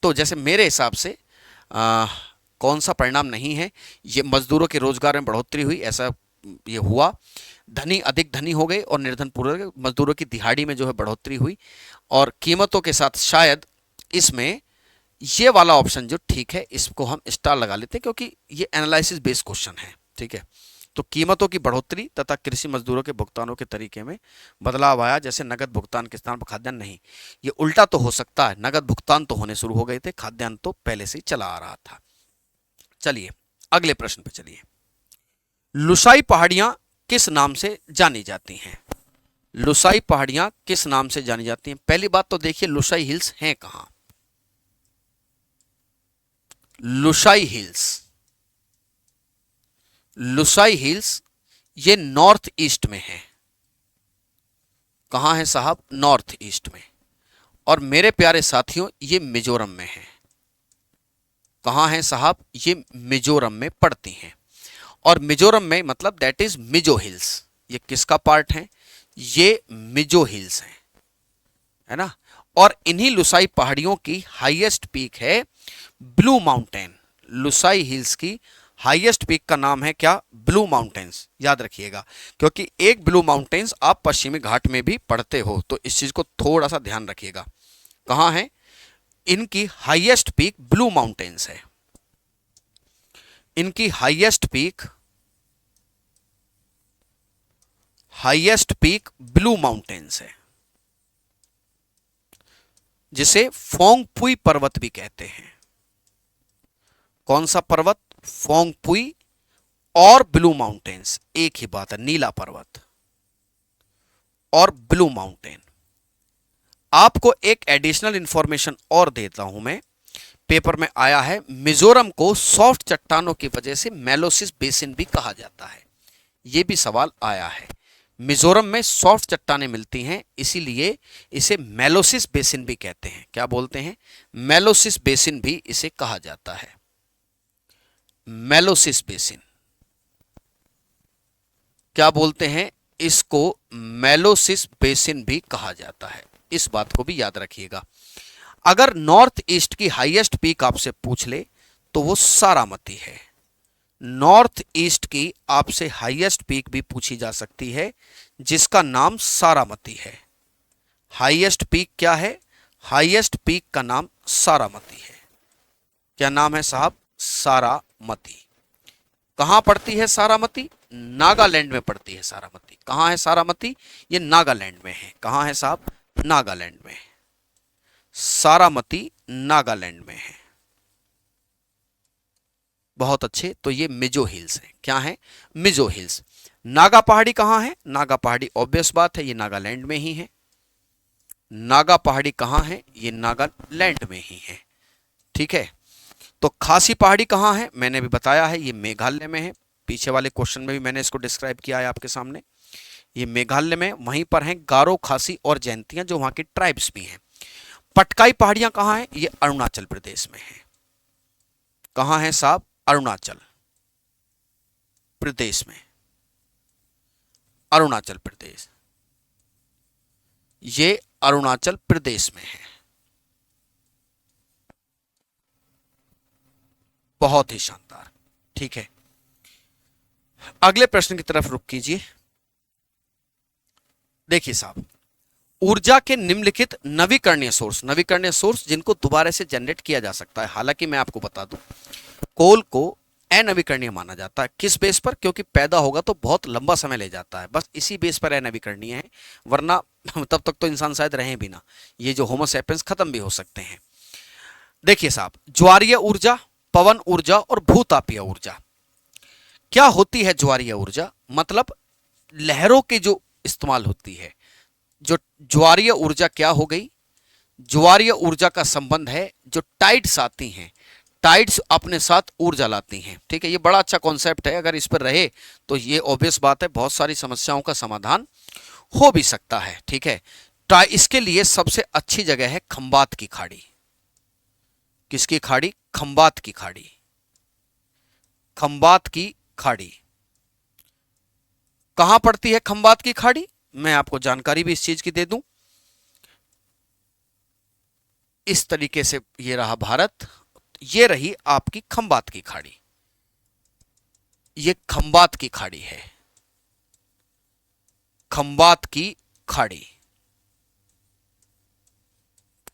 तो जैसे मेरे हिसाब से कौन सा परिणाम नहीं है, ये मजदूरों के रोजगार में बढ़ोतरी हुई, ऐसा ये हुआ। धनी अधिक धनी हो गए और निर्धन पूर्व, मजदूरों की दिहाड़ी में जो है बढ़ोतरी हुई। और कीमतों के साथ शायद इसमें ये वाला ऑप्शन जो ठीक है इसको हम स्टार लगा लेते हैं, क्योंकि ये एनालिसिस बेस्ड क्वेश्चन है। ठीक है, तो कीमतों की बढ़ोतरी तथा कृषि मजदूरों के भुगतानों के तरीके में बदलाव आया, जैसे नगद भुगतान के स्थान पर खाद्यान्न नहीं। ये उल्टा तो हो सकता है, नगद भुगतान तो होने शुरू हो गए थे, खाद्यान्न तो पहले से ही चला आ रहा था। चलिए अगले प्रश्न पे चलिए। लुसाई पहाड़ियां किस नाम से जानी जाती हैं? लुसाई पहाड़ियां किस नाम से जानी जाती हैं? पहली बात तो देखिए लुसाई हिल्स हैं कहां? लुसाई हिल्स, लुसाई हिल्स ये नॉर्थ ईस्ट में है। कहां है साहब? नॉर्थ ईस्ट में। और मेरे प्यारे साथियों ये मिजोरम में है। कहां है साहब? ये मिजोरम में पड़ती हैं। और मिजोरम में मतलब दैट इज मिजो हिल्स। ये किसका पार्ट है? ये मिजो हिल्स हैं, है ना। और इन्हीं लुसाई पहाड़ियों की हाईएस्ट पीक है ब्लू माउंटेन। लुसाई हिल्स की हाईएस्ट पीक का नाम है क्या? Blue mountains. याद रखिएगा, क्योंकि एक ब्लू माउंटेन्स आप पश्चिमी घाट में भी पढ़ते हो, तो इस चीज को थोड़ा सा ध्यान रखिएगा। कहां है? इनकी हाईएस्ट पीक ब्लू माउंटेन्स है। इनकी हाईएस्ट पीक ब्लू माउंटेन्स है, जिसे फोंगपुई पर्वत भी कहते हैं। कौन सा पर्वत? फोंगपुई और ब्लू माउंटेन्स एक ही बात है, नीला पर्वत और ब्लू माउंटेन। आपको एक एडिशनल इंफॉर्मेशन और देता हूं मैं, पेपर में आया है, मिजोरम को सॉफ्ट चट्टानों की वजह से मेलोसिस बेसिन भी कहा जाता है। यह भी सवाल आया है। मिजोरम में सॉफ्ट चट्टानें मिलती हैं, इसीलिए इसे मेलोसिस बेसिन भी कहते हैं। क्या बोलते हैं? मेलोसिस बेसिन भी इसे कहा जाता है। मेलोसिस बेसिन क्या बोलते हैं? इसको मेलोसिस बेसिन भी कहा जाता है। इस बात को भी याद रखिएगा। अगर नॉर्थ ईस्ट की हाईएस्ट पीक आपसे पूछ ले तो वो सारामती है। नॉर्थ ईस्ट की आपसे हाईएस्ट पीक भी पूछी जा सकती है, जिसका नाम सारामती है। हाईएस्ट पीक क्या है? हाईएस्ट पीक का नाम सारामती है। क्या नाम है साहब? सारामती। कहां पड़ती है सारामती? नागालैंड में पड़ती है सारामती। कहां है सारामती? ये नागालैंड में है। कहां है साहब? नागालैंड में। सारामती नागालैंड में है। बहुत अच्छे। तो ये मिजो हिल्स है। क्या है? मिजो हिल्स। नागा पहाड़ी कहां है? नागा पहाड़ी ऑब्वियस बात है, ये नागालैंड में ही है। नागा पहाड़ी कहां है? ये नागालैंड में ही है। ठीक है, तो खासी पहाड़ी कहां है? मैंने भी बताया है, ये मेघालय में है। पीछे वाले क्वेश्चन में भी मैंने इसको डिस्क्राइब किया है आपके सामने। ये मेघालय में, वहीं पर हैं गारो, खासी और जयंतियां, जो वहां की ट्राइब्स भी हैं। पटकाई पहाड़ियां कहां है? ये अरुणाचल प्रदेश में है। कहां है साहब? अरुणाचल प्रदेश में। अरुणाचल प्रदेश। ये अरुणाचल प्रदेश में है। बहुत ही शानदार। ठीक है, अगले प्रश्न की तरफ रुख कीजिए। देखिए साहब, ऊर्जा के निम्नलिखित नवीकरणीय सोर्स जिनको दोबारा से जनरेट किया जा सकता है। हालांकि मैं आपको बता दूं, कोल को अनवीकरणीय माना जाता है। किस बेस पर? क्योंकि पैदा होगा तो बहुत लंबा समय ले जाता है, बस इसी बेस पर अनवीकरणीय है, वरना तब तक तो इंसान शायद रहे भी ना, ये जो होमो सैपियंस खत्म भी हो सकते हैं। देखिए साहब, ज्वारीय ऊर्जा, पवन ऊर्जा और भूतापीय ऊर्जा। क्या होती है ज्वारीय ऊर्जा? मतलब लहरों के जो इस्तेमाल होती है। जो ज्वारीय ऊर्जा क्या हो गई? ज्वारीय ऊर्जा का संबंध है जो टाइड्स आती हैं, टाइड्स अपने साथ ऊर्जा लाती हैं। ठीक है, ये बड़ा अच्छा कॉन्सेप्ट है, अगर इस पर रहे तो ये ऑब्वियस बात है बहुत सारी समस्याओं का समाधान हो भी सकता है। ठीक है, इसके लिए सबसे अच्छी जगह है खंबात की खाड़ी। किसकी खाड़ी? खंबात की खाड़ी। खंबात की खाड़ी कहां पड़ती है? खंबात की खाड़ी, मैं आपको जानकारी भी इस चीज की दे दूं। इस तरीके से ये रहा भारत, ये रही आपकी खंबात की खाड़ी। ये खंबात की खाड़ी है, खंबात की खाड़ी।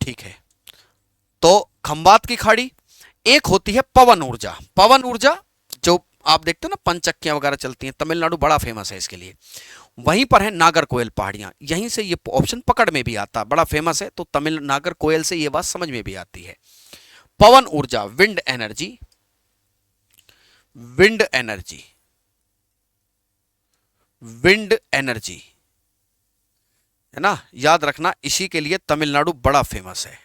ठीक है, तो खंबात की खाड़ी। एक होती है पवन ऊर्जा। पवन ऊर्जा जो आप देखते हो ना, पंचक्कियां वगैरह चलती हैं, तमिलनाडु बड़ा फेमस है इसके लिए। वहीं पर है नागरकोयल पहाड़ियां, यहीं से ये ऑप्शन पकड़ में भी आता है, बड़ा फेमस है, तो तमिल नागरकोयल से ये बात समझ में भी आती है। पवन ऊर्जा, wind energy, wind energy, wind energy, है ना, याद रखना, इसी के लिए तमिलनाडु बड़ा फेमस है।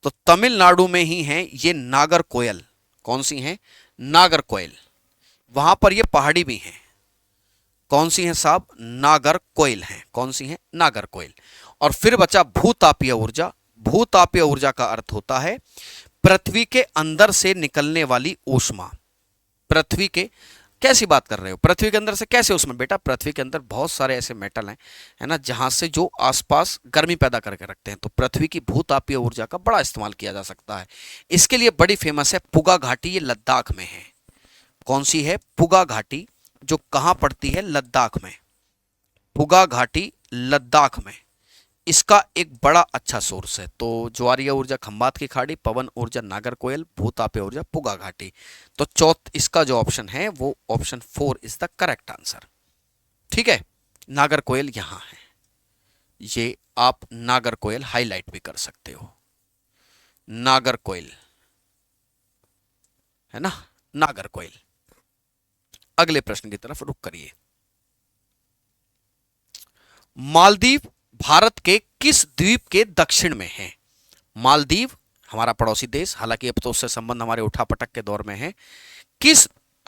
तो तमिलनाडु में ही है ये नागरकोयल। कौन सी है? नागरकोयल। वहां पर ये पहाड़ी भी है। कौन सी है साहब? नागरकोयल है। कौन सी है? नागरकोयल। और फिर बचा भूतापीय ऊर्जा। भूतापीय ऊर्जा का अर्थ होता है पृथ्वी के अंदर से निकलने वाली ऊष्मा। पृथ्वी के, कैसी बात कर रहे हो? पृथ्वी के अंदर से कैसे ऊष्मा? बेटा, पृथ्वी के अंदर बहुत सारे ऐसे मेटल हैं, है ना, जहां से जो आसपास गर्मी पैदा करके रखते हैं, तो पृथ्वी की भूतापीय ऊर्जा का बड़ा इस्तेमाल किया जा सकता है। इसके लिए बड़ी फेमस है पुगा घाटी, ये लद्दाख में है। कौन सी है? पुगा घाटी, जो कहां पड़ती है? लद्दाख में। पुगा घाटी लद्दाख में, इसका एक बड़ा अच्छा सोर्स है। तो ज्वारीय ऊर्जा खंबात की खाड़ी, पवन ऊर्जा नागरकोयल, भूतापीय ऊर्जा पुगा घाटी। तो इसका जो ऑप्शन है वो option 4 is the correct answer. ठीक है, नागरकोयल यहां है, ये आप नागरकोयल हाईलाइट भी कर सकते हो। नागरकोयल, है ना, नागरकोयल। अगले प्रश्न की तरफ रुख करिए। मालदीव भारत के किस द्वीप के दक्षिण में है? मालदीव हमारा पड़ोसी देश, हालांकि अब तो उससे संबंध हमारे उठापटक के दौर में है।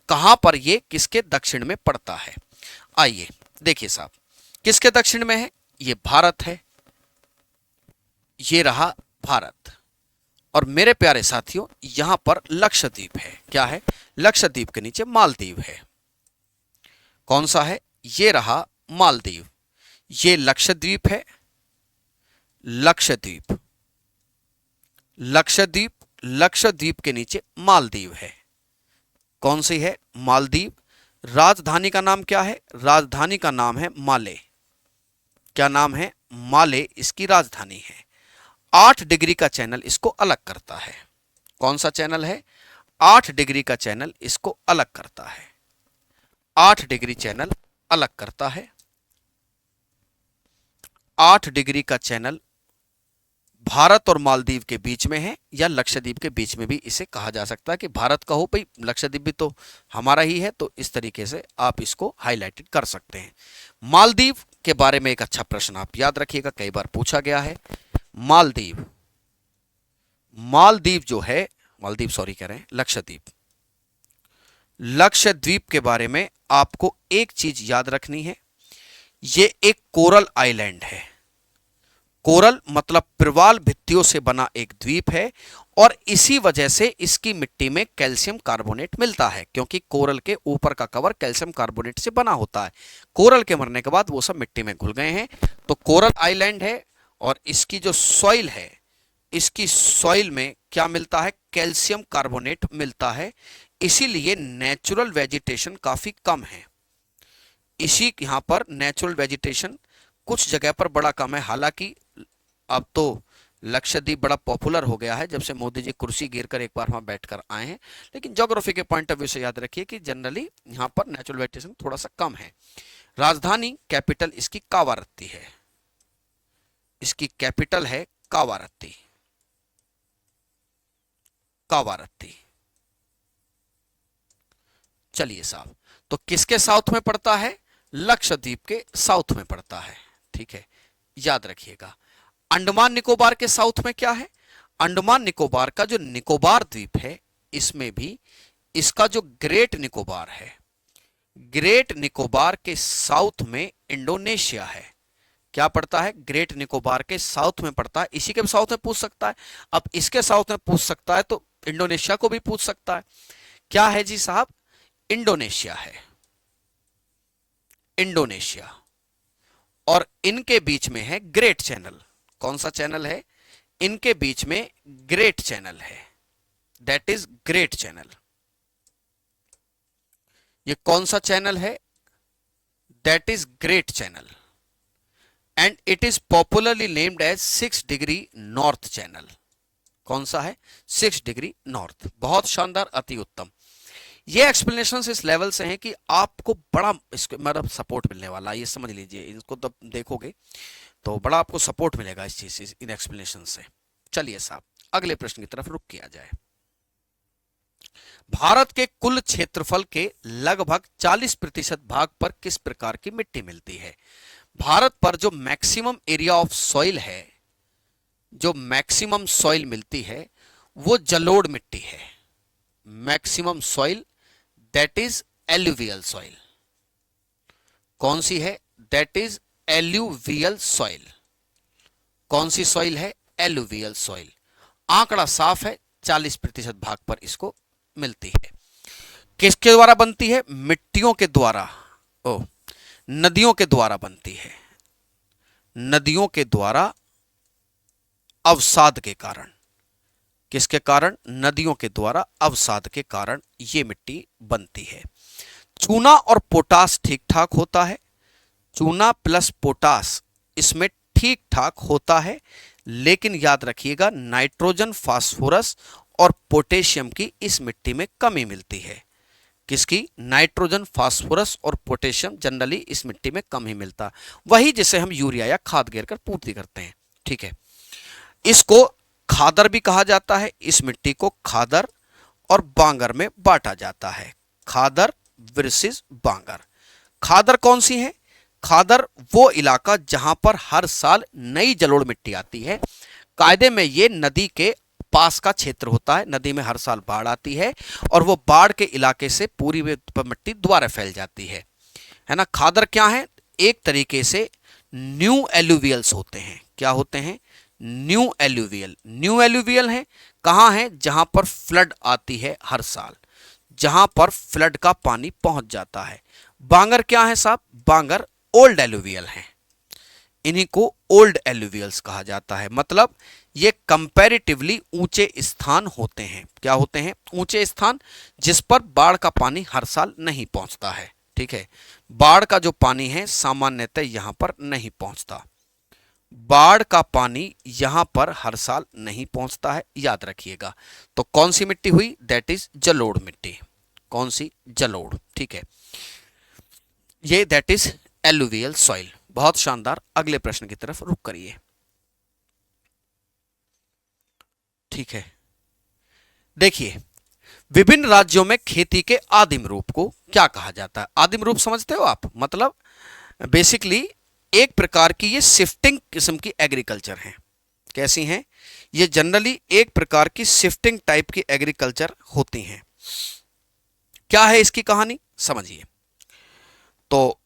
कहां पर ये किसके दक्षिण में पड़ता है? आइए देखिए साहब, किसके दक्षिण में है? ये भारत है, ये रहा भारत। और मेरे प्यारे साथियों, यहां पर लक्षद्वीप है। क्या है? लक्षद्वीप के नीचे मालदीव है। कौन सा है? ये रहा मालदीव। ये लक्षद्वीप है, लक्षद्वीप, लक्षद्वीप, लक्षद्वीप के नीचे मालदीव है। कौन सी है? मालदीव। राजधानी का नाम क्या है? राजधानी का नाम है माले। क्या नाम है? माले इसकी राजधानी है। 8 डिग्री का चैनल इसको अलग करता है। कौन सा चैनल है? 8 डिग्री का चैनल इसको अलग करता है। 8 डिग्री चैनल अलग करता है। 8 डिग्री का चैनल भारत और मालदीव के बीच में है, या लक्षद्वीप के बीच में भी इसे कहा जा सकता है कि भारत का हो, भाई लक्षद्वीप भी तो हमारा ही है, तो इस तरीके से आप इसको हाईलाइटेड कर सकते हैं। मालदीव के बारे में एक अच्छा प्रश्न आप याद रखिएगा, कई बार पूछा गया है। मालदीव, मालदीव जो है, मालदीव सॉरी कह रहे हैं, लक्षद्वीप। लक्षद्वीप के बारे में आपको एक चीज याद रखनी है, ये एक कोरल आइलैंड है। कोरल मतलब प्रवाल भित्तियों से बना एक द्वीप है और इसी वजह से इसकी मिट्टी में कैल्शियम कार्बोनेट मिलता है, क्योंकि कोरल के ऊपर का कवर कैल्शियम कार्बोनेट से बना होता है। कोरल के मरने के बाद वो सब मिट्टी में घुल गए हैं। तो कोरल आइलैंड है और इसकी जो सॉइल है, इसकी सॉइल में क्या मिलता है? कैल्शियम कार्बोनेट मिलता है। इसीलिए नेचुरल वेजिटेशन काफी कम है। इसी यहाँ पर नेचुरल वेजिटेशन कुछ जगह पर बड़ा कम है। हालांकि अब तो लक्षद्वीप बड़ा पॉपुलर हो गया है जब से मोदी जी कुर्सी गिर कर एक बार वहां बैठकर आए हैं, लेकिन ज्योग्राफी के पॉइंट ऑफ व्यू से याद रखिए कि जनरली यहाँ पर नेचुरल वेजिटेशन थोड़ा सा कम है। राजधानी कैपिटल इसकी कावारत्ती है। इसकी कैपिटल है कावारत्ती। कावारत्ती। चलिए साहब, तो किसके साउथ में पड़ता है? लक्षद्वीप के साउथ में पड़ता है। ठीक है, याद रखिएगा। अंडमान निकोबार के साउथ में क्या है? अंडमान निकोबार का जो निकोबार द्वीप है, इसमें भी इसका जो ग्रेट निकोबार है, ग्रेट निकोबार के साउथ में इंडोनेशिया है। क्या पड़ता है? ग्रेट निकोबार के साउथ में पड़ता है। इसी के साउथ में पूछ सकता है। अब इसके साउथ में पूछ सकता है तो इंडोनेशिया को भी पूछ सकता है। क्या है जी साहब? इंडोनेशिया है। इंडोनेशिया। और इनके बीच में है ग्रेट चैनल। कौन सा चैनल है? इनके बीच में ग्रेट चैनल है, दैट इज ग्रेट चैनल। ये कौन सा चैनल है? That is great channel and it is popularly named as 6 degree north channel. कौन सा है? 6 डिग्री नॉर्थ। बहुत शानदार, अति उत्तम। ये एक्सप्लेनेशन इस लेवल से हैं कि आपको बड़ा इसको मतलब सपोर्ट मिलने वाला है, ये समझ लीजिए। इसको तब देखोगे तो बड़ा आपको सपोर्ट मिलेगा इस चीज से, इन एक्सप्लेनेशन से। चलिए साहब, अगले प्रश्न की तरफ रुक किया जाए। भारत के कुल क्षेत्रफल के लगभग 40% भाग पर किस प्रकार की मिट्टी मिलती है? भारत पर जो मैक्सिमम एरिया ऑफ सॉइल है, जो मैक्सिमम सॉइल मिलती है, वो जलोढ़ मिट्टी है। Maximum soil, that is alluvial soil. कौन सी है? That is alluvial soil. कौन सी सॉइल है? Alluvial soil. आंकड़ा साफ है, 40% भाग पर इसको मिलती है। किसके द्वारा बनती है? मिट्टियों के द्वारा, ओ नदियों के द्वारा बनती है। नदियों के द्वारा अवसाद के कारण। किसके कारण? नदियों के द्वारा अवसाद के कारण ये मिट्टी बनती है। चूना और पोटास ठीक ठाक होता है। चूना प्लस पोटास इसमें ठीक ठाक होता है, लेकिन याद रखिएगा नाइट्रोजन, फास्फोरस और पोटेशियम की इस मिट्टी में कमी मिलती है। किसकी? नाइट्रोजन, फास्फोरस और पोटेशियम जनरली इस मिट्टी में कम ही मिलता, वही जिसे हम यूरिया या खाद गिरकर पूर्ति करते हैं। ठीक है, इसको खादर भी कहा जाता है। इस मिट्टी को खादर और बांगर में बांटा जाता है। खादर वर्सेस बांगर। खादर कौन सी है? खादर वो इलाका जहां पर हर साल नई जलोढ़ मिट्टी आती है। कायदे में ये नदी के पास का क्षेत्र होता है। नदी में हर साल बाढ़ आती है और वो बाढ़ के इलाके से पूरी मिट्टी दोबारा फैल जाती है ना। खादर क्या है? एक तरीके से न्यू एलुवियल्स होते हैं। क्या होते हैं? New alluvial. न्यू एलुवियल है कहां है? जहां पर फ्लड आती है हर साल, जहां पर फ्लड का पानी पहुंच जाता है। बांगर क्या है साहब? बांगर ओल्ड एलुवियल हैं। इन्हीं को ओल्ड एलुवियल्स कहा जाता है। मतलब ये कंपैरेटिवली ऊंचे स्थान होते हैं। क्या होते हैं? ऊंचे स्थान, जिस पर बाढ़ का पानी हर साल नहीं पहुंचता है। ठीक है, बाढ़ का जो पानी है सामान्यतः यहां पर नहीं पहुंचता। बाढ़ का पानी यहां पर हर साल नहीं पहुंचता है, याद रखिएगा। तो कौन सी मिट्टी हुई? दैट इज जलोढ़ मिट्टी। कौन सी? जलोढ़। ठीक है, ये दैट इज एलुवियल सॉइल। बहुत शानदार। अगले प्रश्न की तरफ रुक करिए। ठीक है, देखिए, विभिन्न राज्यों में खेती के आदिम रूप को क्या कहा जाता है? आदिम रूप समझते हो आप? मतलब बेसिकली एक प्रकार की ये शिफ्टिंग किस्म की एग्रीकल्चर है। कैसी हैं? ये जनरली एक प्रकार की शिफ्टिंग टाइप की एग्रीकल्चर होती हैं। क्या है इसकी कहानी? समझिए। तो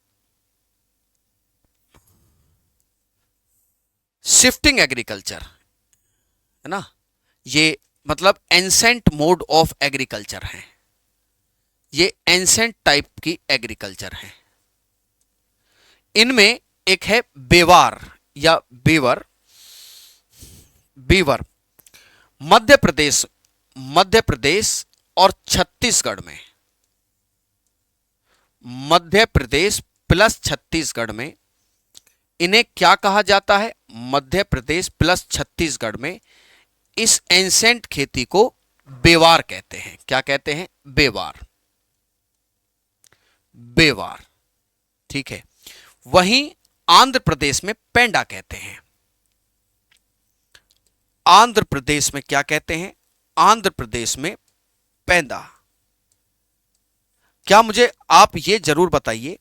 शिफ्टिंग एग्रीकल्चर, है ना, ये मतलब एंसेंट मोड ऑफ एग्रीकल्चर है, ये एंसेंट टाइप की एग्रीकल्चर है। इनमें एक है बेवार या बेवर, बीवर। मध्य प्रदेश, मध्य प्रदेश और छत्तीसगढ़ में, मध्य प्रदेश प्लस छत्तीसगढ़ में इन्हें क्या कहा जाता है? मध्य प्रदेश प्लस छत्तीसगढ़ में इस एंसेंट खेती को बेवार कहते हैं। क्या कहते हैं? बेवार, बेवार, ठीक है। वहीं आंध्र प्रदेश में पेंडा कहते हैं। आंध्र प्रदेश में क्या कहते हैं? आंध्र प्रदेश में पेंदा। क्या मुझे आप ये जरूर बताइए,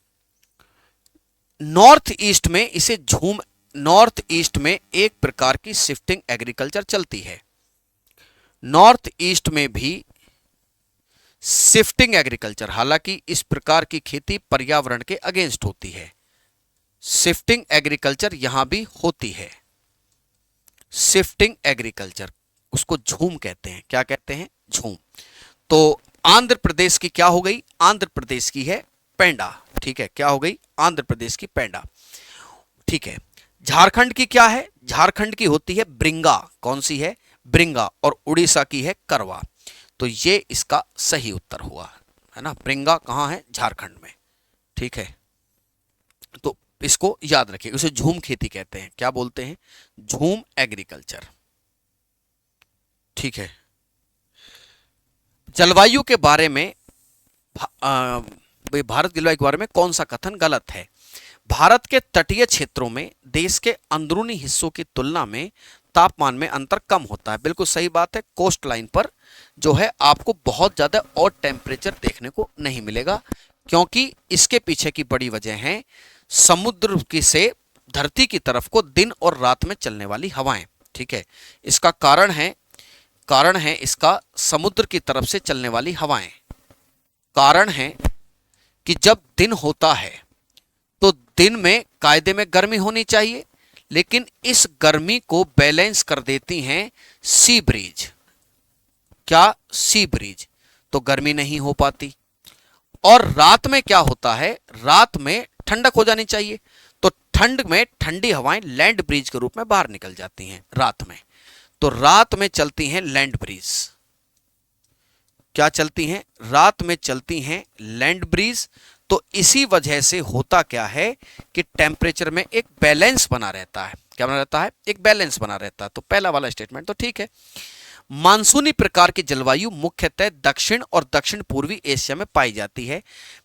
नॉर्थ ईस्ट में इसे झूम, नॉर्थ ईस्ट में एक प्रकार की शिफ्टिंग एग्रीकल्चर चलती है। नॉर्थ ईस्ट में भी शिफ्टिंग एग्रीकल्चर, हालांकि इस प्रकार की खेती पर्यावरण के अगेंस्ट होती है, शिफ्टिंग एग्रीकल्चर यहां भी होती है। शिफ्टिंग एग्रीकल्चर, उसको झूम कहते हैं। क्या कहते हैं? झूम। तो आंध्र प्रदेश की क्या हो गई? आंध्र प्रदेश की है पेंडा, ठीक है। क्या हो गई? आंध्र प्रदेश की पेंडा, ठीक है। झारखंड की क्या है? झारखंड की होती है ब्रिंगा। कौन सी है? ब्रिंगा। और उड़ीसा की है करवा। तो ये इसका सही उत्तर हुआ, है ना। ब्रिंगा कहां है? झारखंड में, ठीक है। तो इसको याद रखिए, उसे झूम खेती कहते हैं। क्या बोलते हैं? झूम एग्रीकल्चर, ठीक है। जलवायु के बारे में, भारत जलवायु के बारे में कौन सा कथन गलत है? भारत के तटीय क्षेत्रों में देश के अंदरूनी हिस्सों की तुलना में तापमान में अंतर कम होता है। बिल्कुल सही बात है। कोस्ट लाइन पर जो है आपको बहुत ज्यादा और टेम्परेचर देखने को नहीं मिलेगा, क्योंकि इसके पीछे की बड़ी वजह है समुद्र की से धरती की तरफ को दिन और रात में चलने वाली हवाएं, ठीक है। इसका कारण है इसका समुद्र की तरफ से चलने वाली हवाएं। कारण है कि जब दिन होता है तो दिन में कायदे में गर्मी होनी चाहिए, लेकिन इस गर्मी को बैलेंस कर देती हैं सी ब्रीज। क्या? Sea breeze. तो गर्मी नहीं हो पाती। और रात में क्या होता है? रात में ठंडक हो जानी चाहिए, तो ठंड में ठंडी हवाएं लैंड ब्रीज के रूप में बाहर निकल जाती हैं रात में। तो रात में चलती हैं लैंड ब्रीज। क्या चलती हैं? रात में चलती हैं लैंड ब्रीज। तो इसी वजह से होता क्या है कि टेम्परेचर में एक बैलेंस बना रहता है। क्या बना रहता है? एक बैलेंस बना रहता है। तो पहला वाला स्टेटमेंट तो ठीक है। मानसूनी प्रकार की जलवायु मुख्यतः दक्षिण और दक्षिण पूर्वी एशिया में पाई जाती है।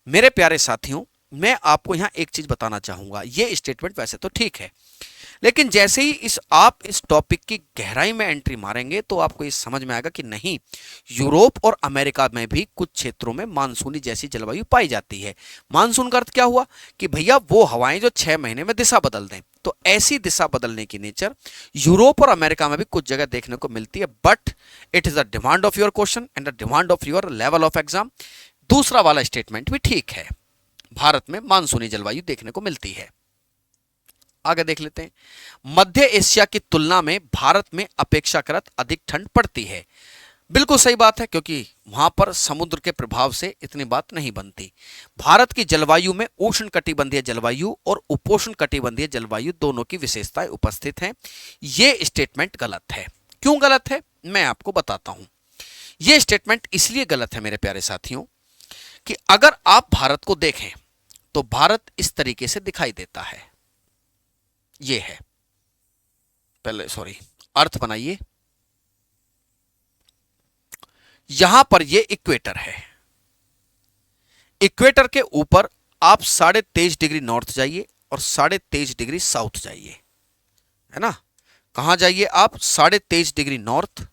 मेरे प्यारे साथियों, मैं आपको यहां एक चीज बताना चाहूंगा। यह स्टेटमेंट वैसे तो ठीक है, लेकिन जैसे ही आप इस टॉपिक की गहराई में एंट्री मारेंगे तो आपको ये समझ में आएगा कि नहीं, यूरोप और अमेरिका में भी कुछ क्षेत्रों में मानसूनी जैसी जलवायु पाई जाती है। मानसून का अर्थ क्या हुआ? कि भैया वो हवाएं जो 6 महीने में दिशा बदल दें। तो ऐसी दिशा बदलने की नेचर यूरोप और अमेरिका में भी कुछ जगह देखने को मिलती है, but it is the demand of your question and the demand of your level of exam. दूसरा वाला स्टेटमेंट भी ठीक है, भारत में मानसूनी जलवायु देखने को मिलती है। आगे देख लेते हैं। मध्य एशिया की तुलना में भारत में अपेक्षाकृत अधिक ठंड पड़ती है। बिल्कुल सही बात है, क्योंकि वहां पर समुद्र के प्रभाव से इतनी बात नहीं बनती। भारत की जलवायु में उष्ण कटिबंधीय जलवायु और उपोष्ण कटिबंधीय जलवायु दोनों की विशेषताएं उपस्थित हैं। यह स्टेटमेंट गलत है। क्यों गलत है? मैं आपको बताता हूं। यह स्टेटमेंट इसलिए गलत है मेरे प्यारे साथियों कि अगर आप भारत को देखें तो भारत इस तरीके से दिखाई देता है। ये है, पहले अर्थ बनाइए। यहां पर ये इक्वेटर है। इक्वेटर के ऊपर आप 23.5 डिग्री नॉर्थ जाइए और 23.5 डिग्री साउथ जाइए, है ना। कहां जाइए आप? 23.5 डिग्री नॉर्थ।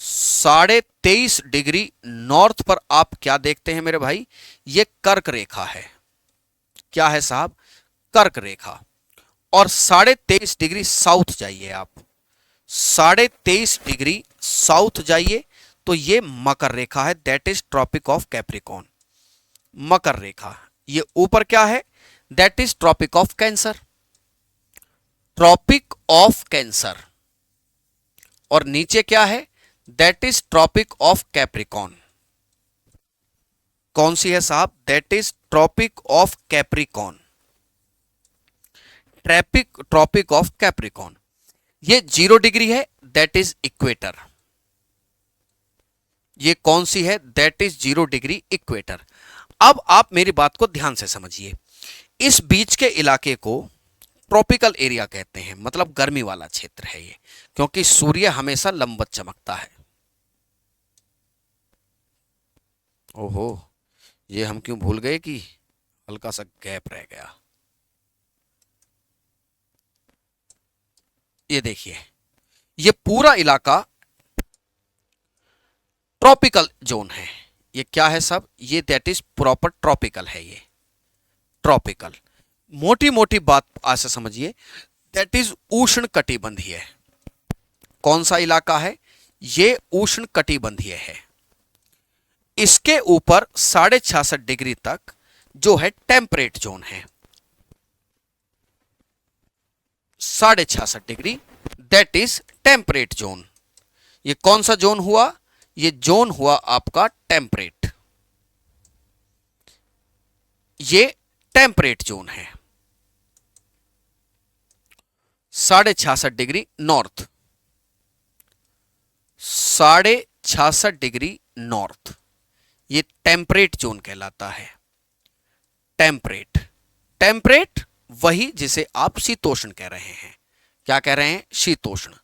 23.5 डिग्री नॉर्थ पर आप क्या देखते हैं मेरे भाई? ये कर्क रेखा है। क्या है साहब? कर्क रेखा। और 23.5 डिग्री साउथ जाइए आप, 23.5 डिग्री साउथ जाइए तो ये मकर रेखा है, that is Tropic of Capricorn. मकर रेखा। ये ऊपर क्या है? That is Tropic of Cancer. Tropic of Cancer, और नीचे क्या है, that is Tropic of Capricorn. कौन सी है साहब, that is Tropic of Capricorn, Tropic of Capricorn. ये 0 डिग्री है, दैट इज इक्वेटर। ये कौन सी है, दैट इज 0 डिग्री इक्वेटर। अब आप मेरी बात को ध्यान से समझिए, इस बीच के इलाके को ट्रॉपिकल एरिया कहते हैं, मतलब गर्मी वाला क्षेत्र है ये, क्योंकि सूर्य हमेशा लंबवत चमकता है। ओहो, ये हम क्यों भूल गए कि हल्का सा गैप रह गया। ये देखिए, ये पूरा इलाका ट्रॉपिकल जोन है। ये क्या है सब, ये दैट इज प्रॉपर ट्रॉपिकल है, ये ट्रॉपिकल। मोटी मोटी बात आज से समझिए, दैट इज उष्ण कटिबंधीय। कौन सा इलाका है, ये उष्ण कटिबंधीय है। इसके ऊपर 66.5 डिग्री तक जो है टेम्परेट जोन है, 66.5 degree, that is temperate zone. ये कौन सा जोन हुआ, ये जोन हुआ आपका टेम्परेट, ये टेम्परेट जोन है। 66.5 डिग्री नॉर्थ, 66.5 डिग्री नॉर्थ, ये टेम्परेट जोन कहलाता है। टेम्परेट, टेम्परेट वही जिसे आप शीतोष्ण कह रहे हैं। क्या कह रहे हैं, शीतोष्ण।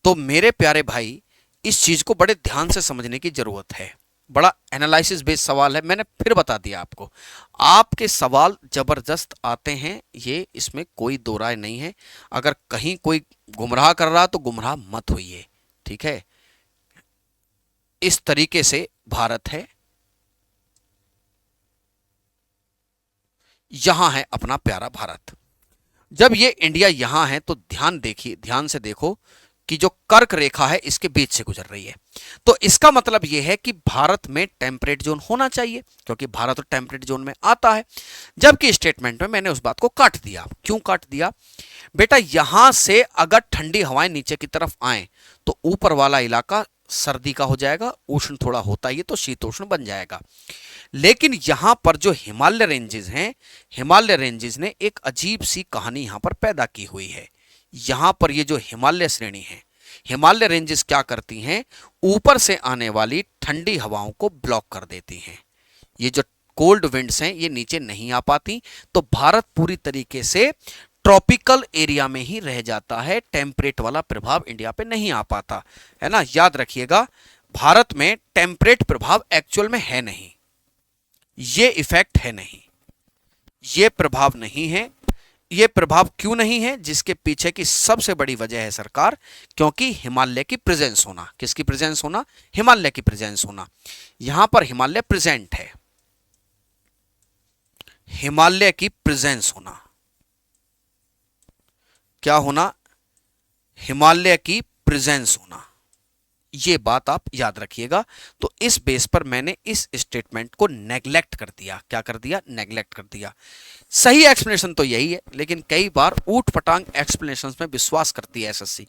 तो मेरे प्यारे भाई, इस चीज को बड़े ध्यान से समझने की जरूरत है। बड़ा एनालिसिस बेस्ड सवाल है, मैंने फिर बता दिया आपको। आपके सवाल जबरदस्त आते हैं, ये इसमें कोई दो राय नहीं है। अगर कहीं कोई गुमराह कर रहा तो गुमराह मत होइए, ठीक है। इस तरीके से भारत है, यहां है अपना प्यारा भारत। जब ये इंडिया यहां है तो ध्यान देखिए, ध्यान से देखो कि जो कर्क रेखा है इसके बीच से गुजर रही है। तो इसका मतलब यह है कि भारत में टेम्परेट जोन होना चाहिए, क्योंकि भारत तो टेम्परेट जोन में आता है। जबकि स्टेटमेंट में मैंने उस बात को काट दिया। क्यों काट दिया बेटा, यहां से अगर ठंडी हवाएं नीचे की तरफ आए तो ऊपर वाला इलाका सर्दी का हो जाएगा, उष्ण थोड़ा होता ही है तो शीतोष्ण बन जाएगा। लेकिन यहां पर जो हिमालय रेंजेस हैं, हिमालय रेंजेस ने एक अजीब सी कहानी यहां पर पैदा की हुई है। यहां पर ये जो हिमालय श्रेणी है, हिमालय रेंजेस क्या करती हैं, ऊपर से आने वाली ठंडी हवाओं को ब्लॉक कर देती हैं। ये जो कोल्ड विंड्स हैं ये नीचे नहीं आ पाती, तो भारत पूरी तरीके से ट्रॉपिकल एरिया में ही रह जाता है। टेम्परेट वाला प्रभाव इंडिया पे नहीं आ पाता है ना। याद रखिएगा, भारत में टेम्परेट प्रभाव एक्चुअल में है नहीं, ये इफेक्ट है नहीं, ये प्रभाव नहीं है। ये प्रभाव क्यों नहीं है, जिसके पीछे की सबसे बड़ी वजह है सरकार, क्योंकि हिमालय की प्रेजेंस होना। किसकी प्रेजेंस होना, हिमालय की प्रेजेंस होना। यहां पर हिमालय प्रेजेंट है, हिमालय की प्रेजेंस होना। क्या होना, हिमालय की प्रेजेंस होना। ये बात आप याद रखिएगा। तो इस बेस पर मैंने इस स्टेटमेंट को नेग्लेक्ट कर दिया। क्या कर दिया, नेग्लेक्ट कर दिया। सही एक्सप्लेनेशन तो यही है, लेकिन कई बार ऊट पटांग एक्सप्लेनेशंस में विश्वास करती है एसएससी।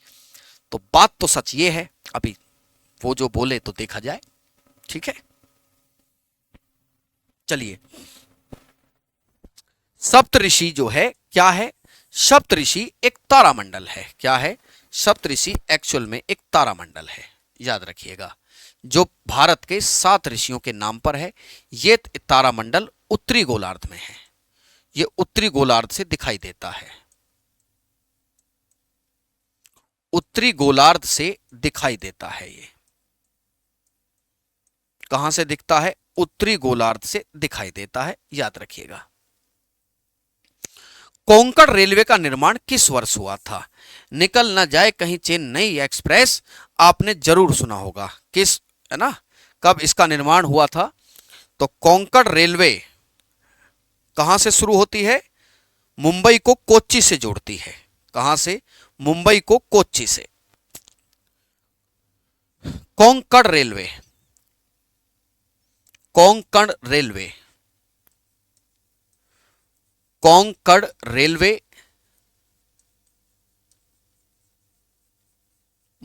तो बात तो सच ये है, अभी वो जो बोले तो देखा जाए, ठीक है। चलिए, सप्तऋषि जो है क्या है, सप्तऋषि एक तारामंडल है। क्या है, सप्तऋषि एक्चुअल में एक तारामंडल है, याद रखिएगा, जो भारत के 7 ऋषियों के नाम पर है। ये तारामंडल उत्तरी गोलार्ध में है, ये उत्तरी गोलार्ध से दिखाई देता है, उत्तरी गोलार्ध से दिखाई देता है। ये कहां से दिखता है, उत्तरी गोलार्ध से दिखाई देता है, याद रखिएगा। कोंकण रेलवे का निर्माण किस वर्ष हुआ था, निकल ना जाए कहीं चेन्नई एक्सप्रेस, आपने जरूर सुना होगा। किस, है ना, कब इसका निर्माण हुआ था। तो कोंकण रेलवे कहां से शुरू होती है, मुंबई को कोच्चि से जोड़ती है। कहां से, मुंबई को कोच्चि से। Konkan railway, Konkan railway, Konkan railway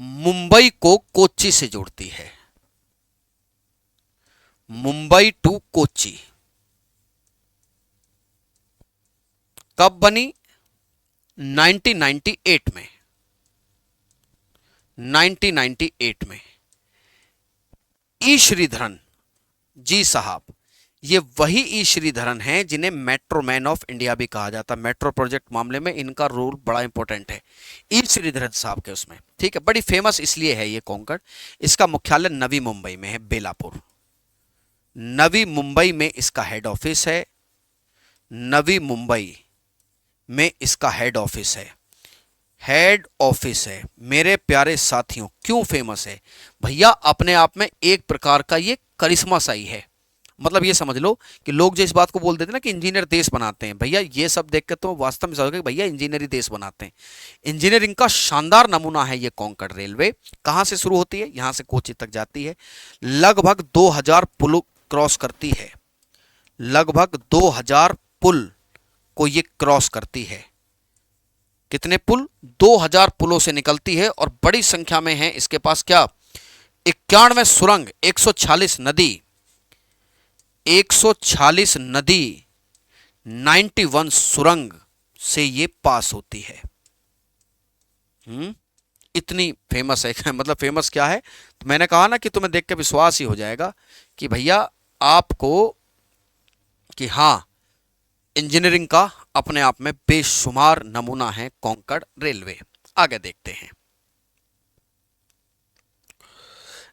Mumbai को कोच्चि से जोड़ती है। मुंबई टू कोच्चि कब बनी? 1998 में। 1998 में। ई श्रीधरन जी साहब, ये वही ई श्रीधरन हैं जिन्हें मेट्रो मैन ऑफ इंडिया भी कहा जाता है। मेट्रो प्रोजेक्ट मामले में इनका रोल बड़ा इंपॉर्टेंट है, ई श्रीधरन साहब के उसमें। ठीक है, बड़ी फेमस इसलिए है ये कोंकण। इसका मुख्यालय नवी मुंबई में है, बेलापुर। नवी मुंबई में इसका हेड ऑफिस है। नवी मुंबई में इसका हेड ऑफिस है। हेड ऑफिस है मेरे प्यारे साथियों। क्यों फेमस है भैया? अपने आप में एक प्रकार का ये करिश्मा सा ही है। मतलब ये समझ लो कि लोग जो इस बात को बोल देते हैं ना कि इंजीनियर देश बनाते हैं, भैया ये सब देख कर तो वास्तव में समझोगे भैया इंजीनियर ही देश बनाते हैं। इंजीनियरिंग का शानदार नमूना है ये कोंकण रेलवे। कहां से शुरू होती है? यहां से कोच्चि तक जाती है। लगभग 2000 पुल क्रॉस करती है। लगभग 2000 पुल को ये क्रॉस करती है। कितने पुल? 2000 पुलों से निकलती है। और बड़ी संख्या में है इसके पास क्या? 91 सुरंग, 146 नदी, 146 नदी, 91 सुरंग से ये पास होती है। इतनी फेमस है। मतलब फेमस क्या है? तो मैंने कहा ना कि तुम्हें देख के विश्वास ही हो जाएगा कि भैया आपको कि हाँ, इंजीनियरिंग का अपने आप में बेशुमार नमूना है कोंकण रेलवे। आगे देखते हैं।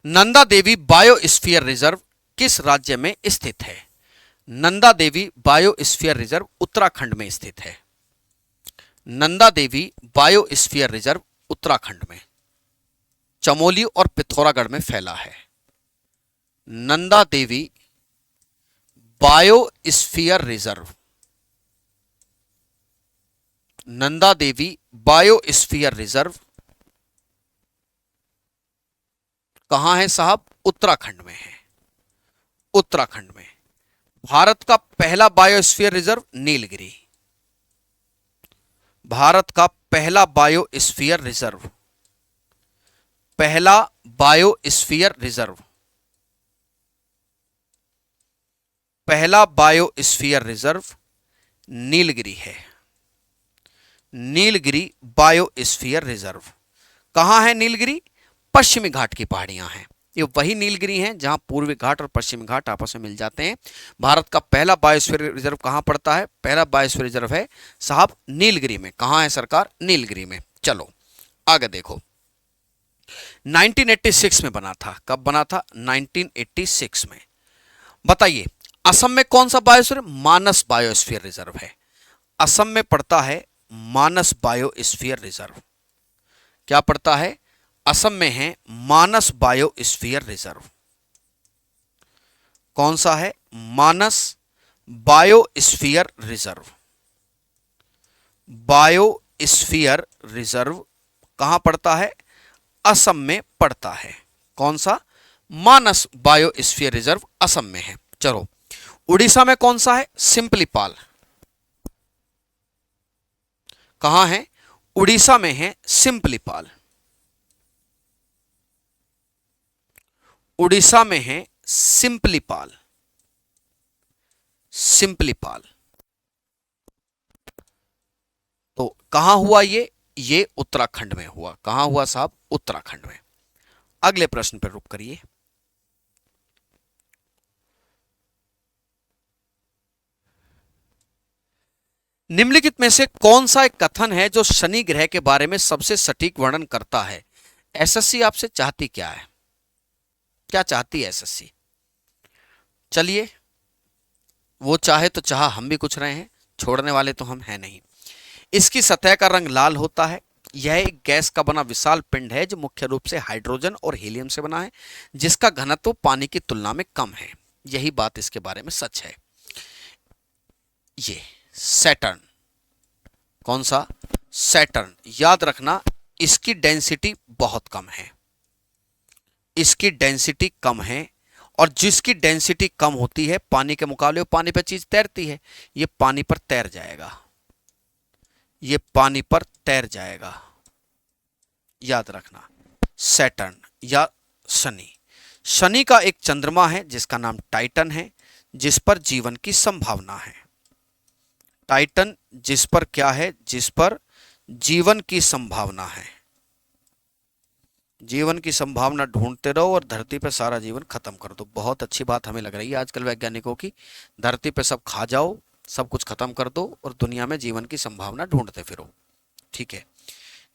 नंदा देवी बायोस्फीयर रिजर्व किस राज्य में स्थित है? नंदा देवी बायोस्फीयर रिजर्व उत्तराखंड में स्थित है। नंदा देवी बायोस्फीयर रिजर्व उत्तराखंड में चमोली और पिथौरागढ़ में फैला है। Nanda Devi biosphere reserve, Nanda Devi biosphere reserve कहां है साहब? उत्तराखंड में है। उत्तराखंड में। भारत का पहला बायोस्फीयर रिजर्व नीलगिरी। भारत का पहला बायोस्फीयर रिजर्व, पहला बायोस्फीयर रिजर्व, पहला बायोस्फीयर रिजर्व नीलगिरी है। नीलगिरी बायोस्फीयर रिजर्व कहां है? नीलगिरी पश्चिमी घाट की पहाड़ियां हैं। ये वही नीलगिरी हैं जहां पूर्वी घाट और पश्चिमी घाट आपस में मिल जाते हैं। भारत का पहला बायोस्फीयर रिजर्व कहां पड़ता है? पहला बायोस्फीयर रिजर्व है साहब नीलगिरी में। कहां है सरकार? नीलगिरी में। चलो आगे देखो। 1986 में बना था। कब बना था? 1986 में। बताइए असम में कौन सा बायोस्फीयर? मानस बायोस्फीयर रिजर्व है। असम में पड़ता है मानस बायोस्फीयर रिजर्व। क्या पड़ता है? असम में है मानस बायोस्फीयर रिजर्व। कौन सा है? मानस बायोस्फीयर रिजर्व। बायोस्फीयर रिजर्व कहां पड़ता है? असम में पड़ता है। कौन सा? मानस बायोस्फीयर रिजर्व असम में है। चलो उड़ीसा में कौन सा है? सिंपलीपाल। कहां है? उड़ीसा में है सिंपलीपाल। उड़ीसा में है सिंपलीपाल। सिंपलीपाल। तो कहां हुआ ये उत्तराखंड में हुआ। कहां हुआ साहब? उत्तराखंड में। अगले प्रश्न पर रुक करिए। निम्नलिखित में से कौन सा एक कथन है जो शनि ग्रह के बारे में सबसे सटीक वर्णन करता है? एसएससी आपसे चाहती क्या है? क्या चाहती है एसएससी? चलिए, वो चाहे तो चाहा, हम भी कुछ रहे हैं, छोड़ने वाले तो हम हैं नहीं। इसकी सतह का रंग लाल होता है। यह एक गैस का बना विशाल पिंड है जो मुख्य रूप से हाइड्रोजन और हीलियम से बना है, जिसका घनत्व पानी की तुलना में कम है। यही बात इसके बारे में सच है। ये सैटर्न, कौन सा? सैटर्न। याद रखना इसकी डेंसिटी बहुत कम है। इसकी डेंसिटी कम है, और जिसकी डेंसिटी कम होती है पानी के मुकाबले, पानी पर चीज तैरती है, ये पानी पर तैर जाएगा। ये पानी पर तैर जाएगा, याद रखना। सैटर्न या शनि। शनि का एक चंद्रमा है जिसका नाम टाइटन है, जिस पर जीवन की संभावना है। टाइटन जिस पर क्या है, जिस पर जीवन की संभावना है। जीवन की संभावना ढूंढते रहो और धरती पर सारा जीवन खत्म कर दो। बहुत अच्छी बात हमें लग रही है आजकल वैज्ञानिकों की। धरती पे सब खा जाओ, सब कुछ खत्म कर दो और दुनिया में जीवन की संभावना ढूंढते फिरो। ठीक है।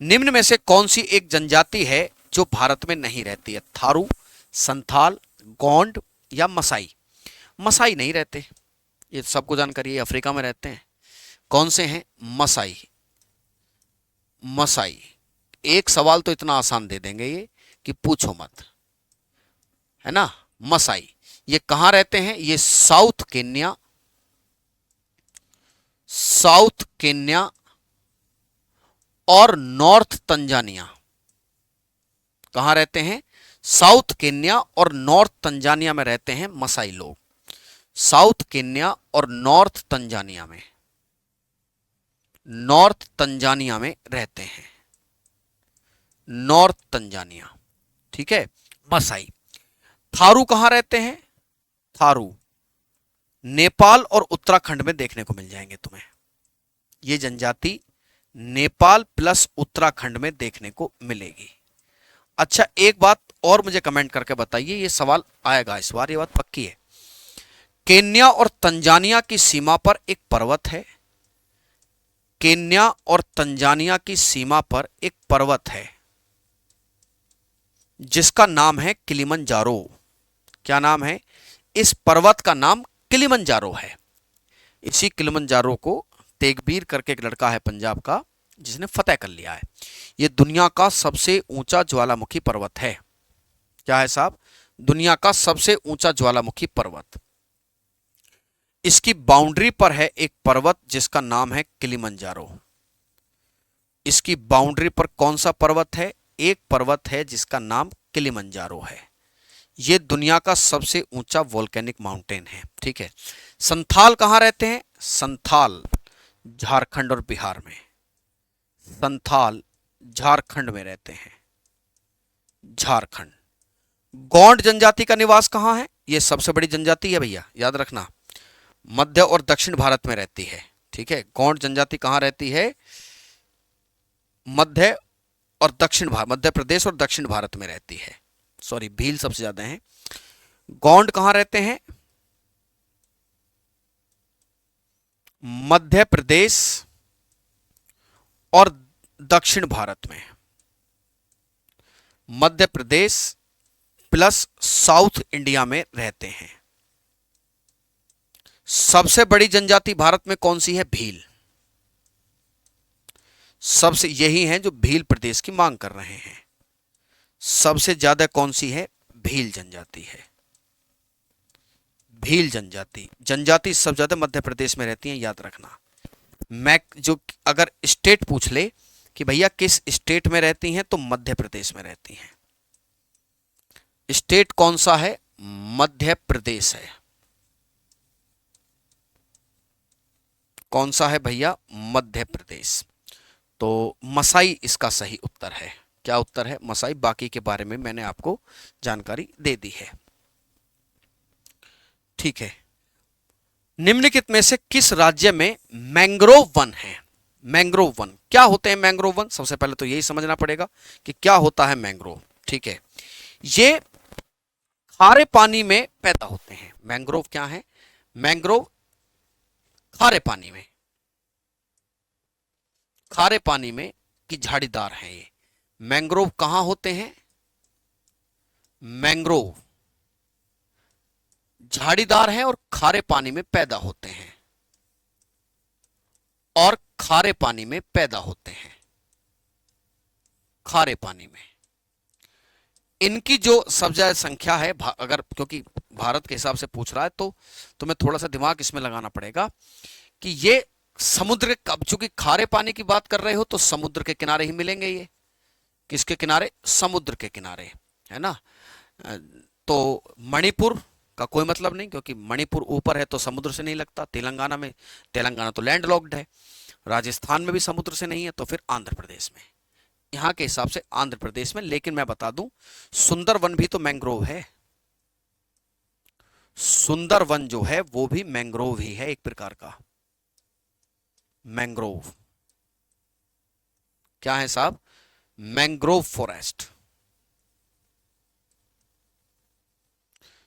निम्न में से कौन सी एक जनजाति है जो भारत में नहीं रहती है? थारू, संथाल, गोंड या मसाई? मसाई नहीं रहते, ये सबको जानकारी है, अफ्रीका में रहते हैं। कौन से हैं? मसाई। मसाई। एक सवाल तो इतना आसान दे देंगे ये कि पूछो मत, है ना। मसाई ये कहां रहते हैं? ये साउथ केन्या, साउथ केन्या और नॉर्थ तंजानिया। कहां रहते हैं? साउथ केन्या और नॉर्थ तंजानिया में रहते हैं मसाई लोग। साउथ केन्या और नॉर्थ तंजानिया में, नॉर्थ तंजानिया में रहते हैं। North Tanzania. ठीक है। मसाई। थारू कहां रहते हैं? थारू नेपाल और उत्तराखंड में देखने को मिल जाएंगे तुम्हें। ये जनजाति नेपाल प्लस उत्तराखंड में देखने को मिलेगी। अच्छा, एक बात और मुझे कमेंट करके बताइए, ये सवाल आएगा इस बार, ये बात पक्की है। केन्या और तंजानिया की सीमा पर एक पर्वत है। केन्या और तंजानिया की सीमा पर एक पर्वत है जिसका नाम है किलिमंजारो। क्या नाम है? इस पर्वत का नाम किलिमंजारो है। इसी किलिमंजारो को तेगबीर करके एक लड़का है पंजाब का, जिसने फतेह कर लिया है। यह दुनिया का सबसे ऊंचा ज्वालामुखी पर्वत है। क्या है साहब? दुनिया का सबसे ऊंचा ज्वालामुखी पर्वत। इसकी बाउंड्री पर है एक पर्वत जिसका नाम है किलिमंजारो। इसकी बाउंड्री पर कौन सा पर्वत है? एक पर्वत है जिसका नाम किलिमंजारो है। यह दुनिया का सबसे ऊंचा वोल्केनिक माउंटेन है। ठीक है। संथाल कहां रहते हैं? संथाल झारखंड और बिहार में। संथाल झारखंड में रहते हैं, झारखंड। गोंड जनजाति का निवास कहां है? यह सबसे बड़ी जनजाति है भैया, याद रखना। मध्य और दक्षिण भारत में रहती है। ठीक है। गोंड जनजाति कहां रहती है? मध्य और दक्षिण भारत, मध्य प्रदेश और दक्षिण भारत में रहती है। सॉरी, भील सबसे ज्यादा हैं। गोंड कहां रहते हैं? मध्य प्रदेश और दक्षिण भारत में। Madhya Pradesh plus south India में रहते हैं। सबसे बड़ी जनजाति भारत में कौन सी है? भील। सबसे यही है जो भील प्रदेश की मांग कर रहे हैं। सबसे ज्यादा कौन सी है? भील जनजाति है। भील जनजाति। जनजाति सबसे ज्यादा मध्य प्रदेश में रहती हैं, याद रखना। मैं जो अगर स्टेट पूछ ले कि भैया किस स्टेट में रहती हैं, तो मध्य प्रदेश में रहती हैं। स्टेट कौन सा है? मध्य प्रदेश है। कौन सा है भैया? मध्य प्रदेश। तो मसाई इसका सही उत्तर है। क्या उत्तर है? मसाई। बाकी के बारे में मैंने आपको जानकारी दे दी है। ठीक है। निम्नलिखित में से किस राज्य में मैंग्रोव वन है? मैंग्रोव वन क्या होते हैं? मैंग्रोव वन सबसे पहले तो यही समझना पड़ेगा कि क्या होता है मैंग्रोव। ठीक है। ये खारे पानी में पैदा होते हैं। मैंग्रोव क्या है? मैंग्रोव खारे पानी में, खारे पानी में की झाड़ीदार है ये। मैंग्रोव कहां होते हैं? मैंग्रोव झाड़ीदार है और खारे पानी में पैदा होते हैं, और खारे पानी में पैदा होते हैं। खारे पानी में इनकी जो सबसे ज्यादा संख्या है, अगर क्योंकि भारत के हिसाब से पूछ रहा है तो तुम्हें थोड़ा सा दिमाग इसमें लगाना पड़ेगा कि ये समुद्र के, अब चूंकि खारे पानी की बात कर रहे हो तो समुद्र के किनारे ही मिलेंगे। ये किसके किनारे? समुद्र के किनारे, है ना। तो मणिपुर का कोई मतलब नहीं, क्योंकि मणिपुर ऊपर है तो समुद्र से नहीं लगता। तेलंगाना में, तेलंगाना तो लैंडलॉक्ड है। राजस्थान में भी समुद्र से नहीं है, तो फिर आंध्र प्रदेश में। यहाँ के हिसाब से आंध्र प्रदेश में। लेकिन मैं बता दूं, सुंदरवन भी तो मैंग्रोव है। सुंदरवन जो है वो भी मैंग्रोव ही है, एक प्रकार का मैंग्रोव। क्या है साहब? Mangrove forest.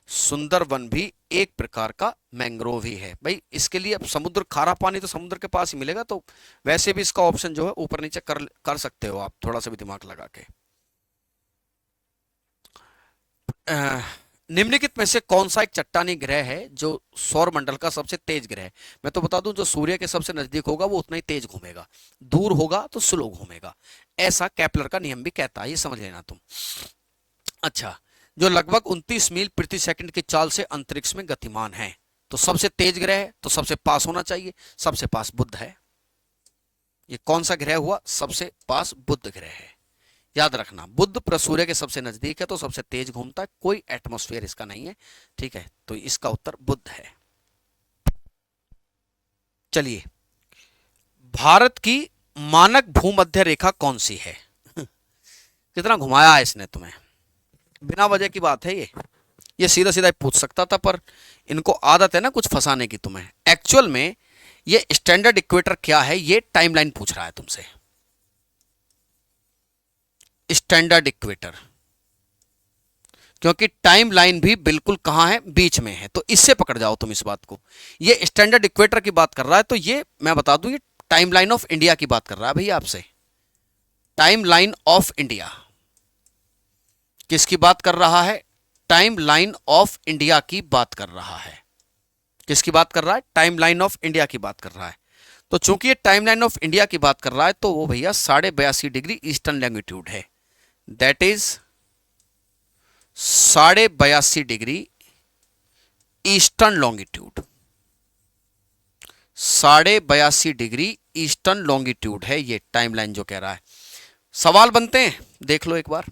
सुंदरवन भी एक प्रकार का मैंग्रोव ही है भाई। इसके लिए अब समुद्र, खारा पानी तो समुद्र के पास ही मिलेगा, तो वैसे भी इसका ऑप्शन जो है ऊपर नीचे कर सकते हो आप, थोड़ा सा भी दिमाग लगा के। अह, निम्नलिखित में से कौन सा एक चट्टानी ग्रह है जो सौर मंडल का सबसे तेज ग्रह है? मैं तो बता दूं, जो सूर्य के सबसे नजदीक होगा वो उतना ही तेज घूमेगा, दूर होगा तो स्लो घूमेगा। ऐसा केपलर का नियम भी कहता है, ये समझ लेना तुम। अच्छा, जो लगभग 29 मील प्रति सेकंड की चाल से अंतरिक्ष में गतिमान है, तो सबसे तेज ग्रह है तो सबसे पास होना चाहिए, सबसे पास बुध है। ये कौन सा ग्रह हुआ? सबसे पास बुध ग्रह है। याद रखना, बुध सूर्य के सबसे नजदीक है तो सबसे तेज घूमता है, कोई एटमॉस्फेयर इसका नहीं है। ठीक है, तो इसका उत्तर बुध है। चलिए, भारत की मानक भूमध्य रेखा कौन सी है? कितना घुमाया है इसने तुम्हें, बिना वजह की बात है ये सीधा सीधा पूछ सकता था, पर इनको आदत है ना कुछ फंसाने की तुम्हें। एक्चुअल में ये स्टैंडर्ड इक्वेटर क्या है, ये टाइमलाइन पूछ रहा है तुमसे। स्टैंडर्ड इक्वेटर, क्योंकि टाइमलाइन भी बिल्कुल कहां है? बीच में है, तो इससे पकड़ जाओ तुम इस बात को। ये स्टैंडर्ड इक्वेटर की बात कर रहा है, तो ये मैं बता दूं, ये टाइमलाइन ऑफ इंडिया की बात कर रहा है भैया आपसे। टाइमलाइन ऑफ इंडिया किसकी बात कर रहा है? टाइमलाइन ऑफ इंडिया की बात कर रहा है। किसकी बात कर रहा है? टाइमलाइन ऑफ इंडिया की बात कर रहा है। तो चूंकि ये टाइमलाइन ऑफ इंडिया की बात कर रहा है, तो वो भैया 82.5 ईस्टर्न लैंगिट्यूड है। That is 82.5 eastern longitude. 82.5 eastern longitude है ये टाइमलाइन जो कह रहा है। सवाल बनते हैं, देख लो एक बार।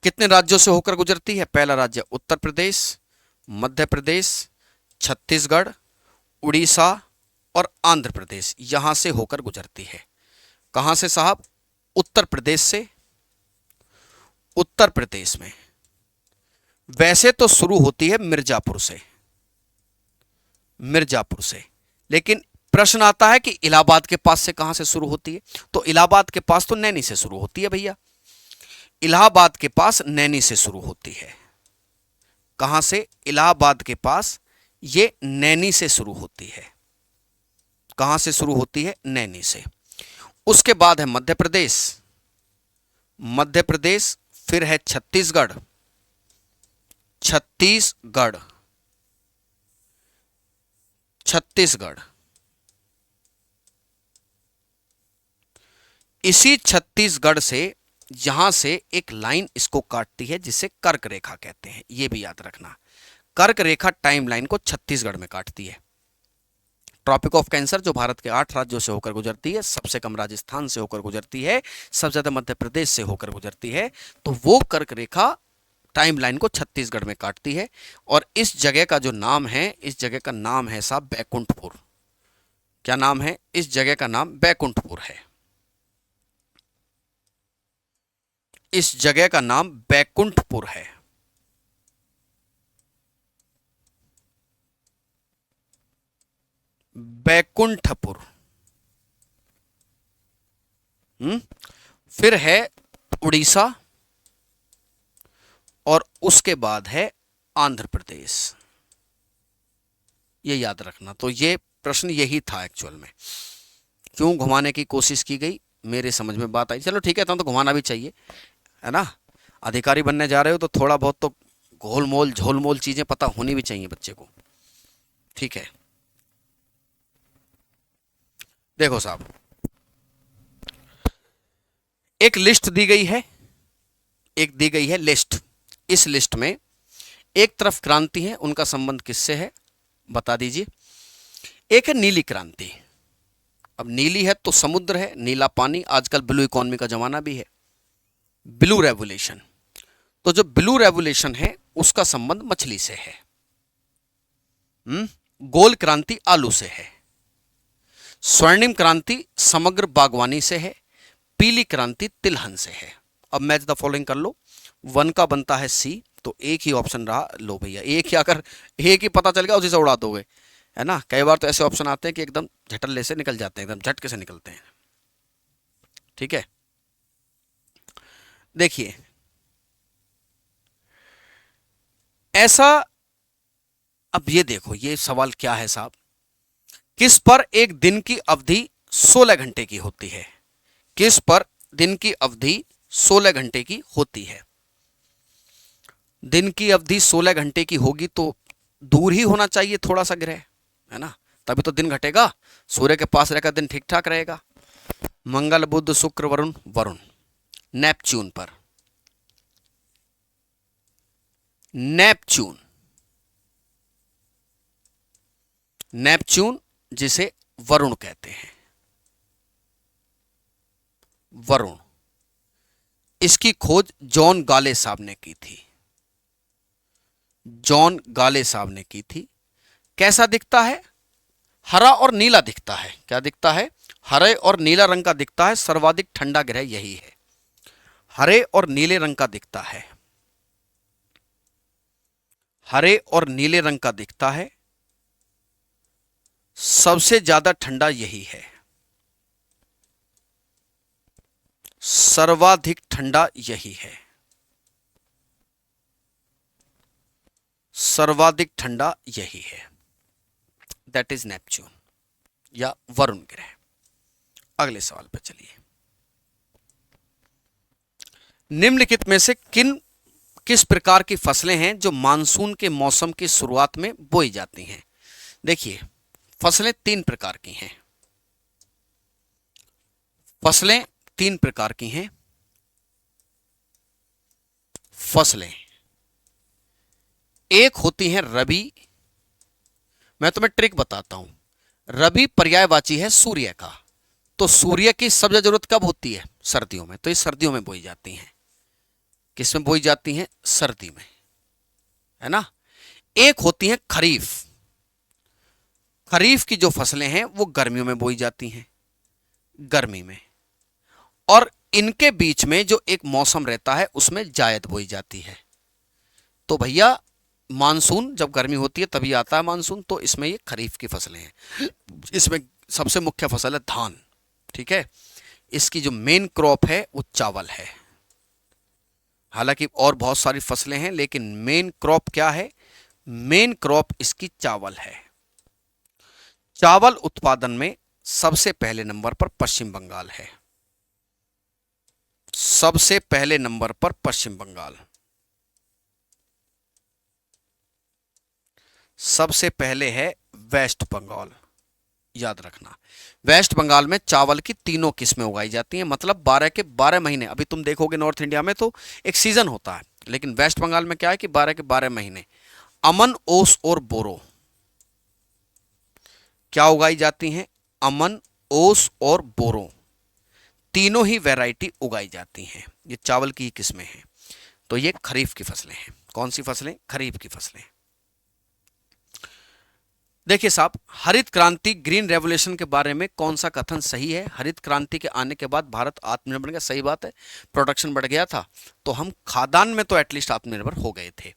कितने राज्यों से होकर गुजरती है? पहला राज्य उत्तर प्रदेश, मध्य प्रदेश, छत्तीसगढ़, उड़ीसा और आंध्र प्रदेश, यहां से होकर गुजरती है। कहां से साहब? उत्तर प्रदेश से। उत्तर प्रदेश में वैसे तो शुरू होती है मिर्जापुर से, मिर्जापुर से, लेकिन प्रश्न आता है कि इलाहाबाद के पास से कहां से शुरू होती है? तो इलाहाबाद के पास तो नैनी से शुरू होती है भैया। इलाहाबाद के पास नैनी से शुरू होती है। कहां से? इलाहाबाद के पास ये नैनी से शुरू होती है। कहां से शुरू होती है? नैनी से। उसके बाद है मध्य प्रदेश, मध्य प्रदेश, फिर है छत्तीसगढ़, छत्तीसगढ़, छत्तीसगढ़। इसी छत्तीसगढ़ से यहां से एक लाइन इसको काटती है जिसे कर्क रेखा कहते हैं, यह भी याद रखना। कर्क रेखा टाइमलाइन को छत्तीसगढ़ में काटती है। ट्रॉपिक ऑफ कैंसर जो भारत के 8 राज्यों से होकर गुजरती है, सबसे कम राजस्थान से होकर गुजरती है, सबसे ज्यादा मध्य प्रदेश से होकर गुजरती है, तो वो कर्क रेखा टाइमलाइन को छत्तीसगढ़ में काटती है। और इस जगह का जो नाम है, इस जगह का नाम है साहब बैकुंठपुर। क्या नाम है? इस जगह का नाम बैकुंठपुर है। इस जगह का नाम बैकुंठपुर है। बैकुंठपुर। फिर है उड़ीसा और उसके बाद है आंध्र प्रदेश। ये याद रखना। तो ये प्रश्न यही था एक्चुअल में। क्यों घुमाने की कोशिश की गई, मेरे समझ में बात आई। चलो ठीक है, तो घुमाना भी चाहिए, है ना। अधिकारी बनने जा रहे हो तो थोड़ा बहुत तो घोलमोल झोलमोल चीजें पता होनी भी चाहिए बच्चे को। ठीक है, देखो साहब, एक लिस्ट दी गई है, एक दी गई है लिस्ट। इस लिस्ट में एक तरफ क्रांति है, उनका संबंध किससे है बता दीजिए। एक है नीली क्रांति। अब नीली है तो समुद्र है, नीला पानी, आजकल ब्लू इकोनॉमी का जमाना भी है। ब्लू रेवोल्यूशन, तो जो ब्लू रेवोल्यूशन है उसका संबंध मछली से है। गोल क्रांति आलू से है। स्वर्णिम क्रांति समग्र बागवानी से है, पीली क्रांति तिलहन से है। अब मैच द फॉलोइंग कर लो। 1 का बनता है सी, तो एक ही ऑप्शन रहा। लो भैया, एक ही अगर एक ही पता चल गया उसी से उड़ा दोगे, है ना। कई बार तो ऐसे ऑप्शन आते हैं कि एकदम झटल्ले से निकल जाते हैं, एकदम झटके से निकलते हैं। ठीक है, देखिए ऐसा। अब ये देखो, ये सवाल क्या है साहब, किस पर एक दिन की अवधि 16 घंटे की होती है? किस पर दिन की अवधि 16 घंटे की होती है? दिन की अवधि 16 घंटे की होगी तो दूर ही होना चाहिए थोड़ा सा ग्रह, है ना, तभी तो दिन घटेगा। सूर्य के पास रहकर दिन ठीक ठाक रहेगा। मंगल बुध शुक्र वरुण, वरुण नेपच्यून पर, नेपच्यून, नेपच्यून जिसे वरुण कहते हैं, वरुण। इसकी खोज जॉन गाले साहब ने की थी, जॉन गाले साहब ने की थी। कैसा दिखता है? हरा और नीला दिखता है। क्या दिखता है? हरे और नीला रंग का दिखता है। सर्वाधिक ठंडा ग्रह यही है, हरे और नीले रंग का दिखता है, हरे और नीले रंग का दिखता है। सबसे ज्यादा ठंडा यही है, सर्वाधिक ठंडा यही है, सर्वाधिक ठंडा यही है। दैट इज नेपच्यून या वरुण ग्रह। अगले सवाल पर चलिए। निम्नलिखित में से किस प्रकार की फसलें हैं जो मानसून के मौसम की शुरुआत में बोई जाती हैं? देखिए, फसलें 3 प्रकार की हैं। फसलें 3 प्रकार की हैं। फसलें एक होती हैं रबी। मैं तुम्हें ट्रिक बताता हूं। रबी पर्यायवाची है सूर्य का, तो सूर्य की सबसे जरूरत कब होती है? सर्दियों में, तो ये सर्दियों में बोई जाती हैं। किस में बोई जाती हैं? सर्दी में, है ना। एक होती है खरीफ। खरीफ की जो फसलें हैं वो गर्मियों में बोई जाती हैं, गर्मी में। और इनके बीच में जो एक मौसम रहता है उसमें जायद बोई जाती है। तो भैया मानसून जब गर्मी होती है तभी आता है मानसून, तो इसमें ये खरीफ की फसलें हैं। इसमें सबसे मुख्य फसल है धान। ठीक है, इसकी जो मेन क्रॉप है वो चावल है। हालांकि और बहुत सारी फसलें हैं लेकिन मेन क्रॉप क्या है? मेन क्रॉप इसकी चावल है। चावल उत्पादन में सबसे पहले नंबर पर पश्चिम बंगाल है, सबसे पहले नंबर पर पश्चिम बंगाल, सबसे पहले है वेस्ट बंगाल। याद रखना, वेस्ट बंगाल में चावल की तीनों किस्में उगाई जाती हैं, मतलब 12 के 12 महीने। अभी तुम देखोगे नॉर्थ इंडिया में तो एक सीजन होता है, लेकिन वेस्ट बंगाल में क्या है कि 12 के 12 महीने अमन, ओस और बोरो क्या उगाई जाती हैं? अमन, ओस और बोरो, तीनों ही वैरायटी उगाई जाती हैं। ये चावल की किस्में हैं। तो ये खरीफ की फसलें हैं। कौन सी फसलें? खरीफ की फसलें। देखिए साहब, हरित क्रांति ग्रीन रेवोल्यूशन के बारे में कौन सा कथन सही है? हरित क्रांति के आने के बाद भारत आत्मनिर्भर बन गया, सही बात है। प्रोडक्शन बढ़ गया था तो हम खाद्यान्न में तो एटलीस्ट आत्मनिर्भर हो गए थे।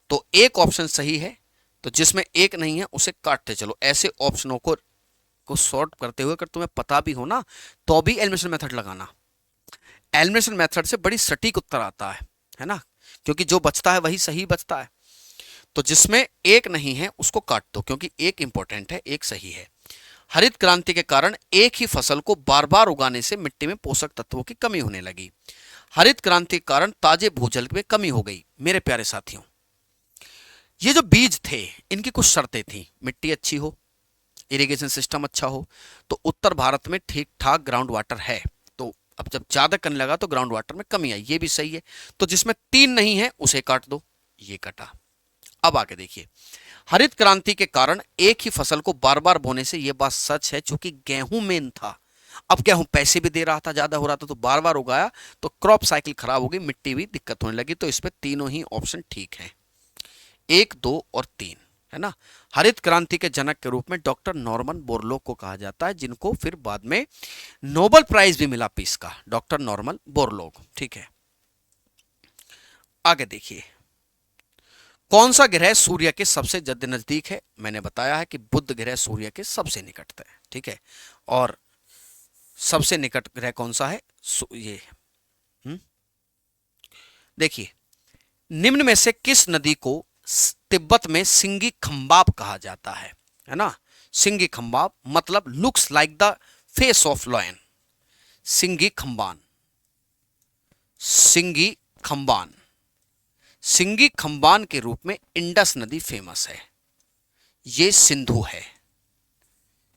तो एक ऑप्शन सही है, तो जिसमें एक नहीं है उसे काटते चलो। ऐसे ऑप्शनों को सॉर्ट करते हुए अगर तुम्हें पता भी हो ना तो भी एलिमिनेशन मेथड लगाना। एलिमिनेशन मेथड से बड़ी सटीक उत्तर आता है ना, क्योंकि जो बचता है वही सही बचता है। तो जिसमें एक नहीं है उसको काट दो, क्योंकि एक इंपॉर्टेंट है, एक सही है। हरित क्रांति के कारण एक ही फसल को बार बार उगाने से मिट्टी में पोषक तत्वों की कमी होने लगी। हरित क्रांति के कारण ताजे भूजल में कमी हो गई। मेरे प्यारे साथियों, ये जो बीज थे इनकी कुछ शर्तें थी। मिट्टी अच्छी हो, इरिगेशन सिस्टम अच्छा हो। तो उत्तर भारत में ठीक ठाक ग्राउंड वाटर है, तो अब जब ज्यादा करने लगा तो ग्राउंड वाटर में कमी आई, ये भी सही है। तो जिसमें 3 नहीं है उसे काट दो, ये कटा। अब आगे देखिए, हरित क्रांति के कारण एक ही फसल को बार बार बोने से यह बात सच है, चूंकि गेहूं मेन था। अब गेहूं पैसे भी दे रहा था, ज्यादा हो रहा था, तो बार बार उगाया तो क्रॉप साइकिल खराब हो गई, मिट्टी भी दिक्कत होने लगी। तो इसमें तीनों ही ऑप्शन ठीक है, 1, 2 और 3, है ना। हरित क्रांति के जनक के रूप में डॉक्टर नॉर्मन बोरलॉग को कहा जाता है, जिनको फिर बाद में नोबेल प्राइज भी मिला पीस का, डॉक्टर नॉर्मन बोरलॉग। ठीक है, आगे देखिए, कौन सा ग्रह सूर्य के सबसे नजदीक है? मैंने बताया है कि बुध ग्रह सूर्य के सबसे निकट है। ठीक है, और सबसे निकट ग्रह कौन सा है? ये देखिए, निम्न में से किस नदी को तिब्बत में सिंगी खंबाब कहा जाता है ना? सिंगी खंबाब मतलब looks like the face of lion. Senge Khabab, Senge Khabab, Senge Khabab के रूप में इंडस नदी फेमस है। ये सिंधु है।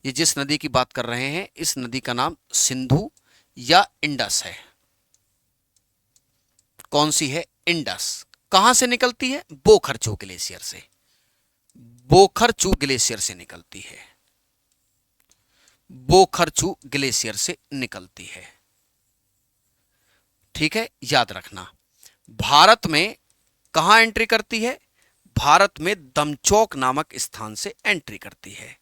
ये जिस नदी की बात कर रहे हैं, इस नदी का नाम सिंधु या इंडस है। कौन सी है? इंडस। कहां से निकलती है? बोखरचू ग्लेशियर से। बोखरचू ग्लेशियर से निकलती है। बोखरचू ग्लेशियर से निकलती है। ठीक है, याद रखना। भारत में कहां एंट्री करती है? भारत में दमचौक नामक स्थान से एंट्री करती है।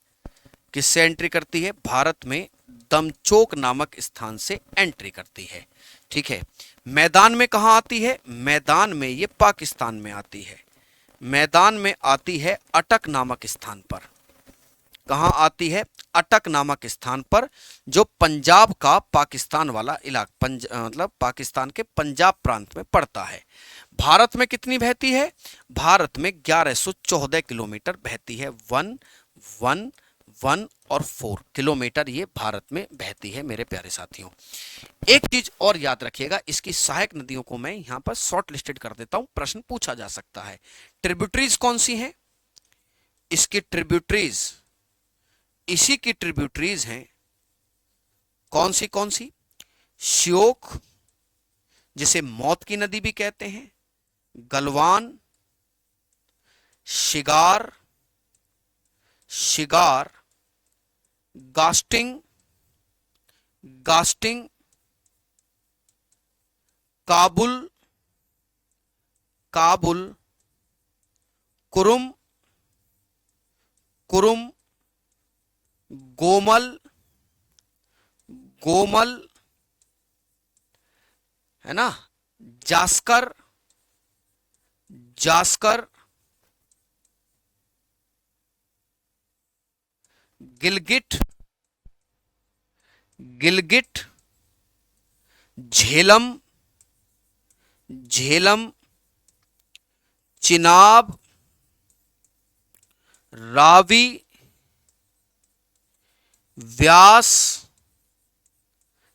किससे एंट्री करती है? भारत में दमचौक नामक स्थान से एंट्री करती है। ठीक है, मैदान में कहां आती है? मैदान में ये पाकिस्तान में आती है। मैदान में आती है अटक नामक स्थान पर। कहां आती है? अटक नामक स्थान पर, जो पंजाब का पाकिस्तान वाला इलाका, मतलब पाकिस्तान के पंजाब प्रांत में पड़ता है। भारत में कितनी बहती है? भारत में 1114 किलोमीटर बहती है। 1 और 4 किलोमीटर ये भारत में बहती है मेरे प्यारे साथियों। एक चीज और याद रखिएगा, इसकी सहायक नदियों को मैं यहां पर शॉर्ट लिस्टेड कर देता हूं, प्रश्न पूछा जा सकता है। ट्रिब्यूटरीज कौन सी हैं? इसकी ट्रिब्यूटरीज, इसी की ट्रिब्यूटरीज हैं। कौन सी? श्योक, जिसे मौत की नदी भी कहते हैं, गलवान, शिगार, गास्टिंग, काबुल, कुरुम, गोमल, है ना, जास्कर, गिलगिट, झेलम, चिनाब, रावी, व्यास,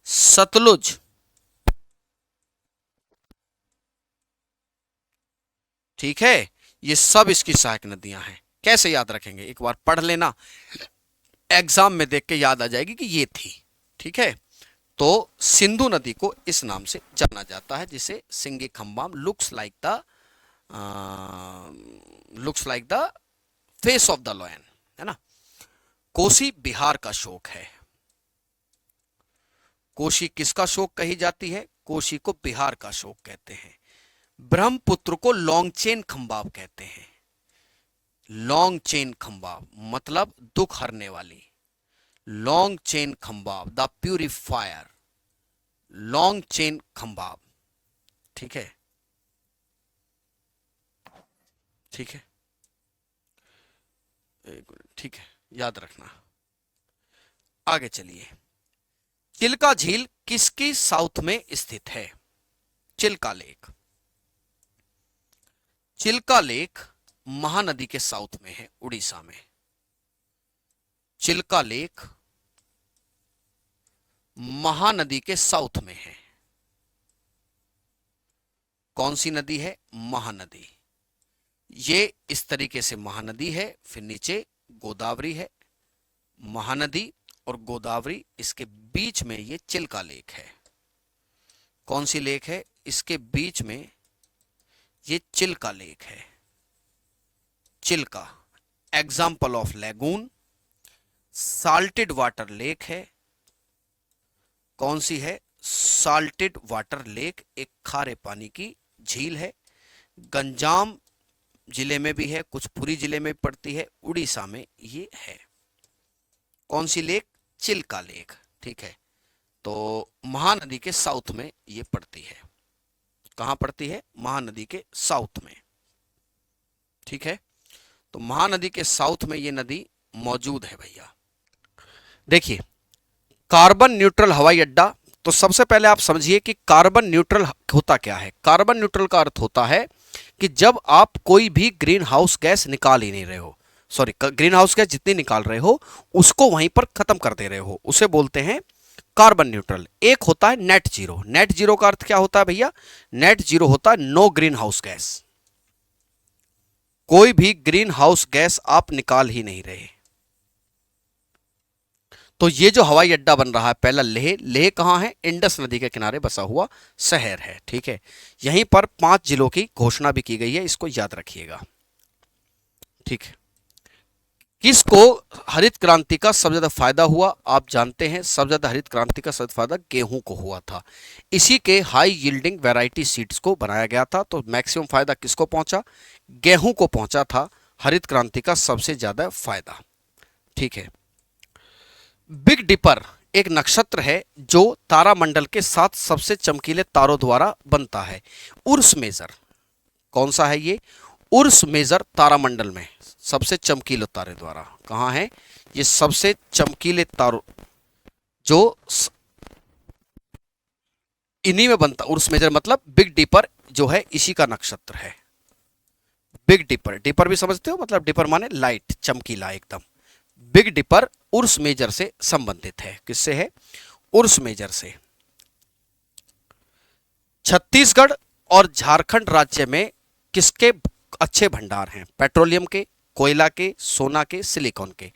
सतलुज। ठीक है, ये सब इसकी सहायक नदियां हैं। कैसे याद रखेंगे? एक बार पढ़ लेना, एग्जाम में देख के याद आ जाएगी कि ये थी। ठीक है, तो सिंधु नदी को इस नाम से जाना जाता है, जिसे Senge Khabab, looks like the face of the lion, है ना। कोसी बिहार का शोक है। कोसी किसका शोक कही जाती है? कोसी को बिहार का शोक कहते हैं। ब्रह्मपुत्र को लॉन्ग चेन खंबाब कहते हैं। लॉन्ग चेन खंबाब मतलब दुख हरने वाली। लॉन्ग चेन खंबाब, द प्यूरिफायर, लॉन्ग चेन खंबाब। ठीक है, ठीक है, ठीक है, याद रखना। आगे चलिए, चिल्का झील किसकी साउथ में स्थित है? चिल्का लेक। चिल्का लेक महानदी के साउथ में है, उड़ीसा में। चिल्का लेक महानदी के साउथ में है। कौन सी नदी है? महानदी। ये इस तरीके से महानदी है, फिर नीचे गोदावरी है। महानदी और गोदावरी, इसके बीच में ये चिल्का लेक है। कौन सी लेक है? इसके बीच में ये चिल्का लेक है। Chilka example of lagoon, salted water lake है। कौन सी है? साल्टेड वाटर लेक, एक खारे पानी की झील है। गंजाम जिले में भी है, कुछ पुरी जिले में पड़ती है, उड़ीसा में ये है। कौन सी लेक? चिल्का लेक। ठीक है, तो महानदी के साउथ में ये पड़ती है। कहाँ पड़ती है? महानदी के साउथ में। ठीक है, तो महानदी के साउथ में ये नदी मौजूद है भैया। देखिए, कार्बन न्यूट्रल हवाई अड्डा, तो सबसे पहले आप समझिए कि कार्बन न्यूट्रल होता क्या है। कार्बन न्यूट्रल का अर्थ होता है कि जब आप कोई भी ग्रीन हाउस गैस निकाल ही नहीं रहे हो, सॉरी, ग्रीन हाउस गैस जितनी निकाल रहे हो उसको वहीं पर खत्म कर दे रहे हो, उसे बोलते हैं कार्बन न्यूट्रल। एक होता है नेट जीरो। नेट जीरो का अर्थ क्या होता है भैया? नेट जीरो होता है नो ग्रीन हाउस गैस, कोई भी ग्रीन हाउस गैस आप निकाल ही नहीं रहे। तो ये जो हवाई अड्डा बन रहा है पहला, लेह, लेह कहाँ है? इंडस नदी के किनारे बसा हुआ शहर है। ठीक है, यहीं पर 5 जिलों की घोषणा भी की गई है, इसको याद रखिएगा। ठीक है, किसको हरित क्रांति का सबसे ज्यादा फायदा हुआ? आप जानते हैं, सबसे ज्यादा हरित क्रांति का सबसे फायदा गेहूं को हुआ था। इसी के हाई यील्डिंग वैरायटी सीड्स को बनाया गया था, तो मैक्सिमम फायदा किसको पहुंचा? गेहूं को पहुंचा था हरित क्रांति का सबसे ज्यादा फायदा। ठीक है, बिग डिपर एक नक्षत्र है जो तारामंडल के 7 सबसे चमकीले तारों द्वारा बनता है। उर्स मेजर कौन सा है? ये उर्स मेजर तारामंडल में सबसे चमकीले तारे द्वारा कहाँ है? ये सबसे चमकीले तारों जो इन्हीं में बनता। उर्स मेजर मतलब बिग डिपर जो है इसी का नक्षत्र है। बिग डिपर, डिपर भी समझते हो, मतलब डिपर माने लाइट, चमकीला एकदम। बिग डिपर उर्स मेजर से संबंधित है। किससे है? उर्स मेजर से। छत्तीसगढ़ और झारखंड राज्य में किसके अच्छे भंडार हैं? पेट्रोलियम के, कोयला के, सोना के, सिलिकॉन के।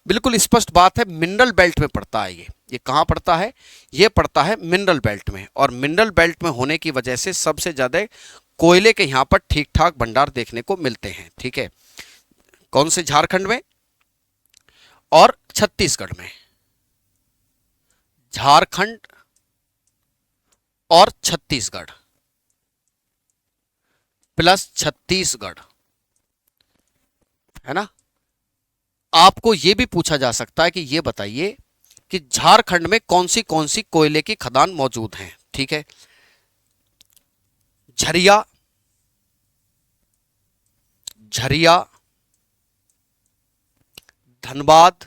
बिल्कुल स्पष्ट बात है, मिनरल बेल्ट में पड़ता है ये कहां पड़ता है? ये पड़ता है मिनरल बेल्ट में, और मिनरल बेल्ट में होने की वजह से सबसे ज्यादा कोयले के यहां पर ठीक ठाक भंडार देखने को मिलते हैं। ठीक है, कौन से? झारखंड में और छत्तीसगढ़ में। झारखंड और छत्तीसगढ़ प्लस छत्तीसगढ़, है ना। आपको यह भी पूछा जा सकता है कि यह बताइए कि झारखंड में कौन सी कोयले की खदान मौजूद हैं। ठीक है, झरिया, झरिया, धनबाद,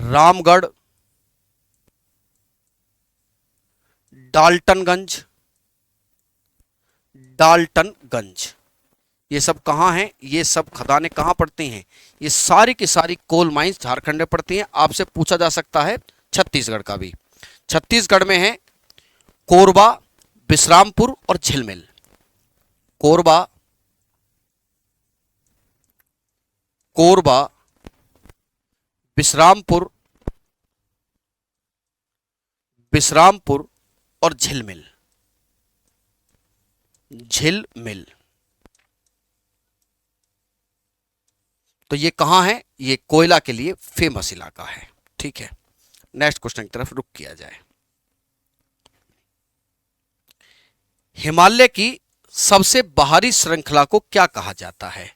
रामगढ़, डाल्टनगंज, डाल्टनगंज, ये सब कहाँ हैं? ये सब खदानें कहाँ पड़ती हैं? ये सारी की सारी कोल माइंस झारखंड में पड़ती हैं। आपसे पूछा जा सकता है छत्तीसगढ़ का भी। छत्तीसगढ़ में है कोरबा, बिश्रामपुर और झिलमिल। कोरबा, कोरबा, बिश्रामपुर, बिश्रामपुर और झिलमिल। झिलमिल, तो ये कहां है? ये कोयला के लिए फेमस इलाका है। ठीक है, नेक्स्ट क्वेश्चन की तरफ रुक किया जाए। हिमालय की सबसे बाहरी श्रृंखला को क्या कहा जाता है?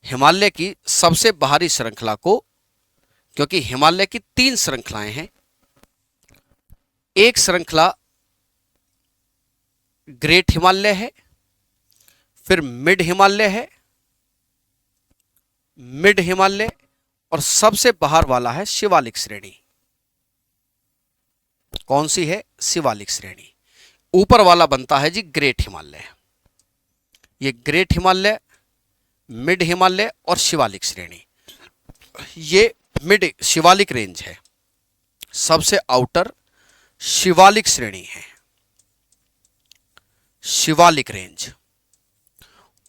हिमालय की सबसे बाहरी श्रृंखला को, क्योंकि हिमालय की 3 श्रृंखलाएं हैं। एक श्रृंखला ग्रेट हिमालय है, फिर मिड हिमालय है, मिड हिमालय, और सबसे बाहर वाला है शिवालिक श्रेणी। कौन सी है? शिवालिक श्रेणी। ऊपर वाला बनता है जी ग्रेट हिमालय। ये ग्रेट हिमालय, मिड हिमालय और शिवालिक श्रेणी, ये मिड शिवालिक रेंज है, सबसे आउटर शिवालिक श्रेणी है, शिवालिक रेंज।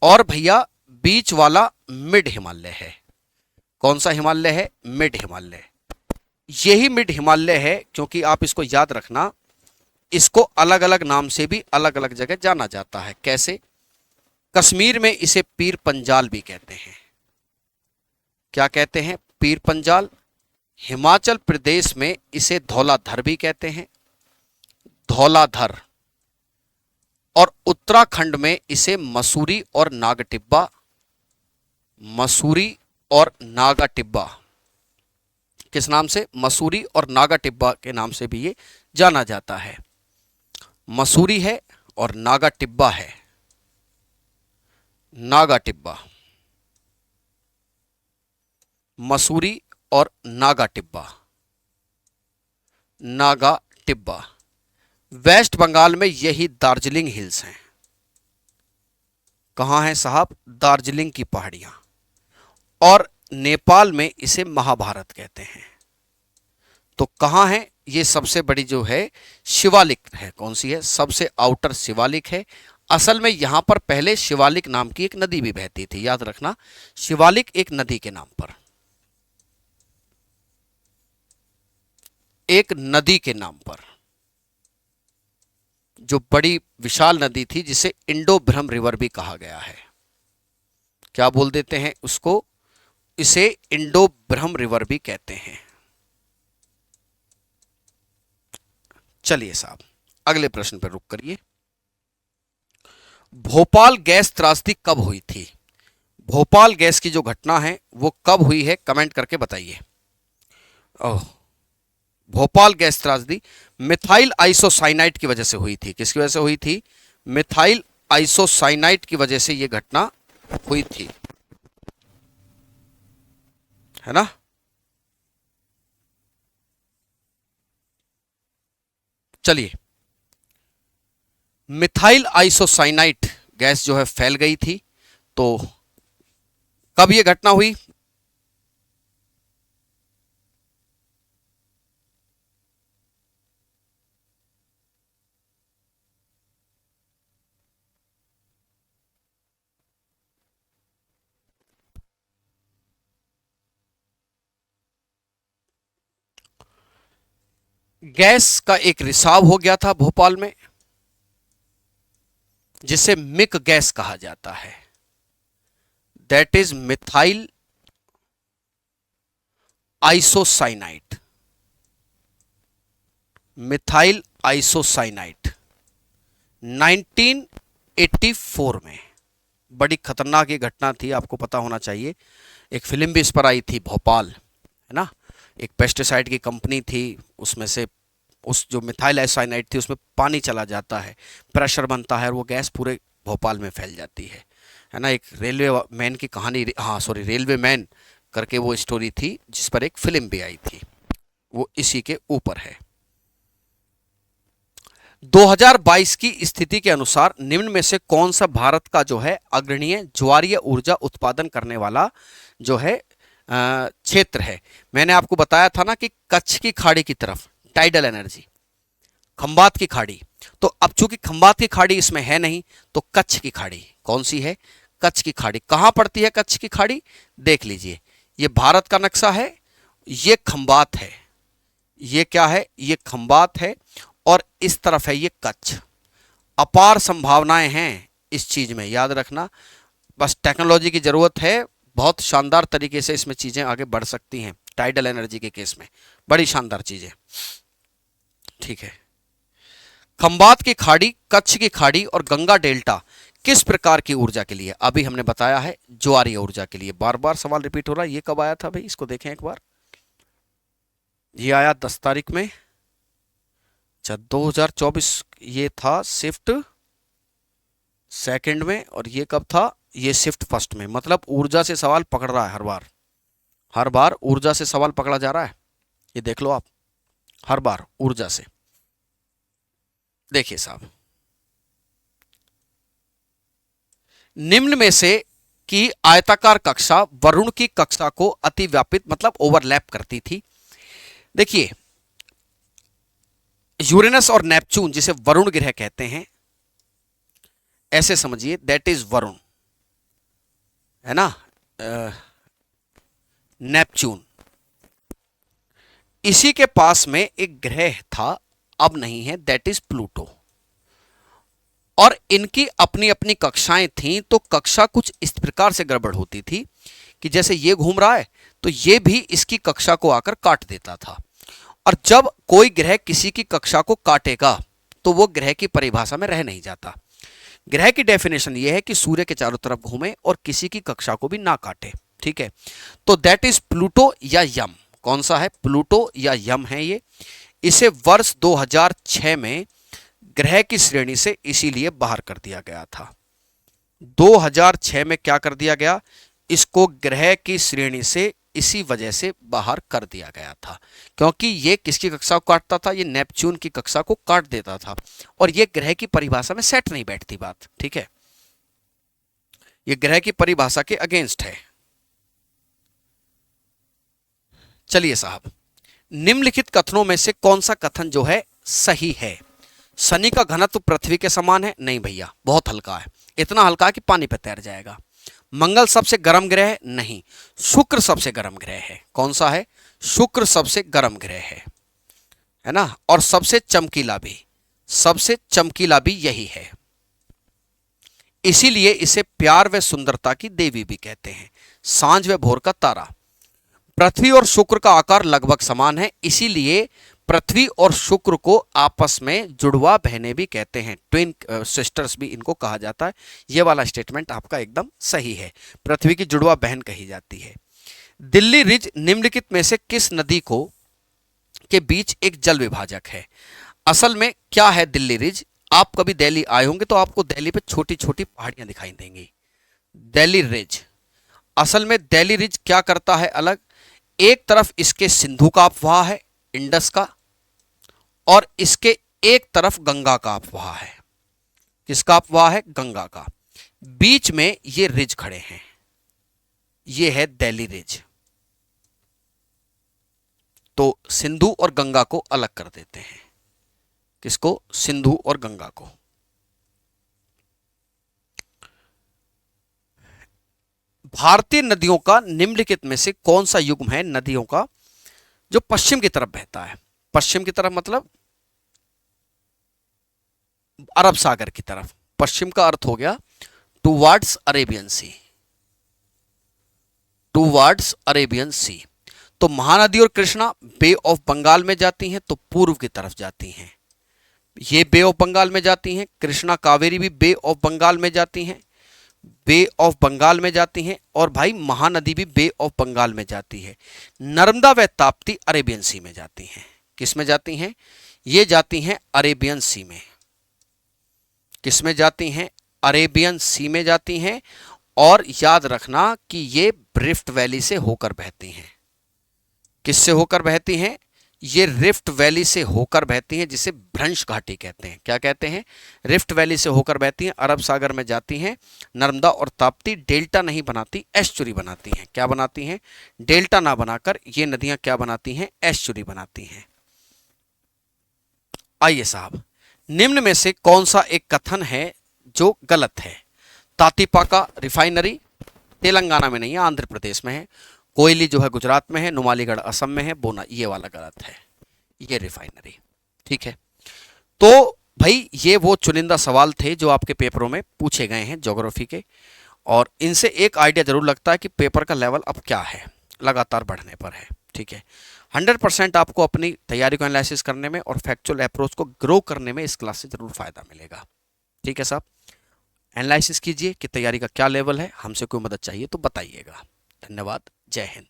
और भैया बीच वाला मिड हिमालय है। कौन सा हिमालय है? मिड हिमालय। यही मिड हिमालय है, क्योंकि आप इसको याद रखना, इसको अलग अलग नाम से भी अलग अलग जगह जाना जाता है। कैसे? कश्मीर में इसे पीर पंजाल भी कहते हैं। क्या कहते हैं? पीर पंजाल। हिमाचल प्रदेश में इसे धौलाधर भी कहते हैं, धौलाधर। और उत्तराखंड में इसे मसूरी और नागटिब्बा, मसूरी और नागा टिब्बा, किस नाम से? मसूरी और नागा टिब्बा के नाम से भी ये जाना जाता है। मसूरी है और नागा टिब्बा है, नागा टिब्बा, मसूरी और नागा टिब्बा, नागा टिब्बा। वेस्ट बंगाल में यही दार्जिलिंग हिल्स हैं। कहां है साहब? दार्जिलिंग की पहाड़ियां। और नेपाल में इसे महाभारत कहते हैं। तो कहां है ये? सबसे बड़ी जो है शिवालिक है, कौन सी है? सबसे आउटर शिवालिक है। असल में यहां पर पहले शिवालिक नाम की एक नदी भी बहती थी, याद रखना, शिवालिक एक नदी के नाम पर, एक नदी के नाम पर, जो बड़ी विशाल नदी थी, जिसे इंडो ब्रह्म रिवर भी कहा गया है। क्या बोल देते हैं उसको? इसे इंडो ब्रह्म रिवर भी कहते हैं। चलिए साहब, अगले प्रश्न पर रुक करिए। भोपाल गैस त्रासदी कब हुई थी? भोपाल गैस की जो घटना है वो कब हुई है, कमेंट करके बताइए। ओह, भोपाल गैस त्रासदी मिथाइल आइसोसाइनाइड की वजह से हुई थी। किसकी वजह से हुई थी? मिथाइल आइसोसाइनाइड की वजह से यह घटना हुई थी, है ना। चलिए, मिथाइल आइसोसाइनाइड गैस जो है फैल गई थी, तो कब यह घटना हुई? गैस का एक रिसाव हो गया था भोपाल में, जिसे मिक गैस कहा जाता है, that is methyl isocyanide, methyl isocyanide 1984 में। बड़ी खतरनाक ये घटना थी, आपको पता होना चाहिए। एक फिल्म भी इस पर आई थी, भोपाल, है ना। एक पेस्टिसाइड की कंपनी थी, उसमें से उस जो मिथाइल आइसोसाइनाइड थी उसमें पानी चला जाता है, प्रेशर बनता है और वो गैस पूरे भोपाल में फैल जाती है ना। एक रेलवे मैन की कहानी, हाँ सॉरी, रेलवे मैन करके वो स्टोरी थी, जिस पर एक फिल्म भी आई थी, वो इसी के ऊपर है। 2022 की स्थिति के अनुसार निम्न में से कौन सा भारत का जो है अग्रणीय ज्वारीय ऊर्जा उत्पादन करने वाला जो है क्षेत्र है? मैंने आपको बताया था ना कि कच्छ की खाड़ी की तरफ टाइडल एनर्जी, खंबात की खाड़ी। तो अब चूंकि खंबात की खाड़ी इसमें है नहीं, तो कच्छ की खाड़ी कौन सी है? कच्छ की खाड़ी कहां पड़ती है? कच्छ की खाड़ी देख लीजिए, ये भारत का नक्शा है, ये खंबात है, ये क्या है? ये खंबात है, और इस तरफ है ये कच्छ। अपार संभावनाएं हैं इस चीज में, याद रखना। बस टेक्नोलॉजी की जरूरत है, बहुत शानदार तरीके से इसमें चीजें आगे बढ़ सकती हैं। टाइडल एनर्जी के केस में बड़ी शानदार चीजें, ठीक है। खंबात की खाड़ी, कच्छ की खाड़ी और गंगा डेल्टा किस प्रकार की ऊर्जा के लिए? अभी हमने बताया है ज्वारीय ऊर्जा के लिए। बार बार सवाल रिपीट हो रहा है, ये कब आया था भाई? इसको देखें एक बार। ये आया 10 तारीख में, अच्छा 2024, ये था शिफ्ट सेकंड में, और ये कब था? ये शिफ्ट फर्स्ट में। मतलब ऊर्जा से सवाल पकड़ रहा है हर बार, हर बार ऊर्जा से सवाल पकड़ा जा रहा है, ये देख लो आप, हर बार ऊर्जा से। देखिए साहब, निम्न में से की आयताकार कक्षा वरुण की कक्षा को अतिव्यापित मतलब ओवरलैप करती थी। देखिए, यूरेनस और नेपच्यून, जिसे वरुण ग्रह कहते हैं, ऐसे समझिए, दैट इज वरुण, है ना, नेपच्यून। इसी के पास में एक ग्रह था, अब नहीं है, दैट इज प्लूटो। और इनकी अपनी अपनी कक्षाएं थीं, तो कक्षा कुछ इस प्रकार से गड़बड़ होती थी कि जैसे ये घूम रहा है तो ये भी इसकी कक्षा को आकर काट देता था। और जब कोई ग्रह किसी की कक्षा को काटेगा तो वो ग्रह की परिभाषा में रह नहीं जाता। ग्रह की डेफिनेशन ये है कि सूर्य के चारों तरफ घूमे और किसी की कक्षा को भी ना काटे, ठीक है। तो दैट इज प्लूटो या यम। कौन सा है? प्लूटो या यम है ये। इसे वर्ष 2006 में ग्रह की श्रेणी से इसीलिए बाहर कर दिया गया था। 2006 में क्या कर दिया गया? इसको ग्रह की श्रेणी से इसी वजह से बाहर कर दिया गया था, क्योंकि ये किसकी कक्षा को काटता था? ये नेपच्यून की कक्षा को काट देता था, और ये ग्रह की परिभाषा में सेट नहीं बैठती बात, ठीक है। ये ग्रह की परिभाषा के अगेंस्ट है। चलिए साहब, निम्नलिखित कथनों में से कौन सा कथन जो है सही है? शनि का घनत्व पृथ्वी के समान है? नहीं भैया, बहुत हल्का है, इतना हल्का है कि पानी पे तैर जाएगा। मंगल सबसे गर्म ग्रह है? नहीं, शुक्र सबसे गर्म ग्रह है। कौन सा है? शुक्र सबसे गर्म ग्रह है ना, और सबसे चमकीला भी, सबसे चमकीला भी यही है। इसीलिए इसे प्यार व सुंदरता की देवी भी कहते हैं, सांझ व भोर का तारा। पृथ्वी और शुक्र का आकार लगभग समान है, इसीलिए पृथ्वी और शुक्र को आपस में जुड़वा बहनें भी कहते हैं, ट्विन सिस्टर्स भी इनको कहा जाता है। यह वाला स्टेटमेंट आपका एकदम सही है, पृथ्वी की जुड़वा बहन कही जाती है। दिल्ली रिज निम्नलिखित में से किस नदी को के बीच एक जल विभाजक है? असल में क्या है दिल्ली रिज? आप कभी दिल्ली आए होंगे तो आपको दिल्ली पे छोटी छोटी पहाड़ियां दिखाई देंगी, दिल्ली रिज। असल में दिल्ली रिज क्या करता है अलग? एक तरफ इसके सिंधु का अपवाह है, इंडस का, और इसके एक तरफ गंगा का अपवाह है। किसका अपवाह है? गंगा का। बीच में ये रिज खड़े हैं, ये है दिल्ली रिज। तो सिंधु और गंगा को अलग कर देते हैं। किसको? सिंधु और गंगा को। भारतीय नदियों का निम्नलिखित में से कौन सा युग्म है नदियों का जो पश्चिम की तरफ बहता है? पश्चिम की तरफ मतलब अरब सागर की तरफ। पश्चिम का अर्थ हो गया टूवर्ड्स अरेबियन सी, टूवर्ड्स अरेबियन सी। तो महानदी और कृष्णा बे ऑफ बंगाल में जाती हैं, तो पूर्व की तरफ जाती हैं। ये बे ऑफ बंगाल में जाती हैं, कृष्णा कावेरी भी बे ऑफ बंगाल में जाती हैं, बे ऑफ बंगाल में जाती हैं, और भाई महानदी भी बे ऑफ बंगाल में जाती है। नर्मदा व ताप्ती अरेबियन सी में जाती हैं। किस में जाती हैं? ये जाती हैं अरेबियन सी में। किस में जाती हैं? अरेबियन सी में जाती हैं। और याद रखना कि ये रिफ्ट वैली से होकर बहती हैं। किससे होकर बहती हैं? ये रिफ्ट वैली से होकर बहती हैं, जिसे भ्रंश घाटी कहते हैं। क्या कहते हैं? रिफ्ट वैली से होकर बहती हैं, अरब सागर में जाती हैं। नर्मदा और ताप्ती डेल्टा नहीं बनाती, एस्चुरी बनाती हैं। क्या बनाती हैं? डेल्टा ना बनाकर ये नदियां क्या बनाती हैं? एस्चुरी बनाती हैं। आइए साहब, निम्न में से कौन सा एक कथन है जो गलत है? तातीपाका रिफाइनरी तेलंगाना में नहीं है, आंध्र प्रदेश में है। कोयली जो है गुजरात में है, नुमालीगढ़ असम में है, बोना ये वाला गलत है, ये रिफाइनरी, ठीक है। तो भाई ये वो चुनिंदा सवाल थे जो आपके पेपरों में पूछे गए हैं ज्योग्राफी के, और इनसे एक आइडिया जरूर लगता है कि पेपर का लेवल अब क्या है, लगातार बढ़ने पर है, ठीक है। 100% आपको अपनी तैयारी को एनालिसिस करने में और फैक्चुअल अप्रोच को ग्रो करने में इस क्लास से जरूर फायदा मिलेगा, ठीक है साहब। एनालिसिस कीजिए कि तैयारी का क्या लेवल है, हमसे कोई मदद चाहिए तो बताइएगा। धन्यवाद, जय हिंद।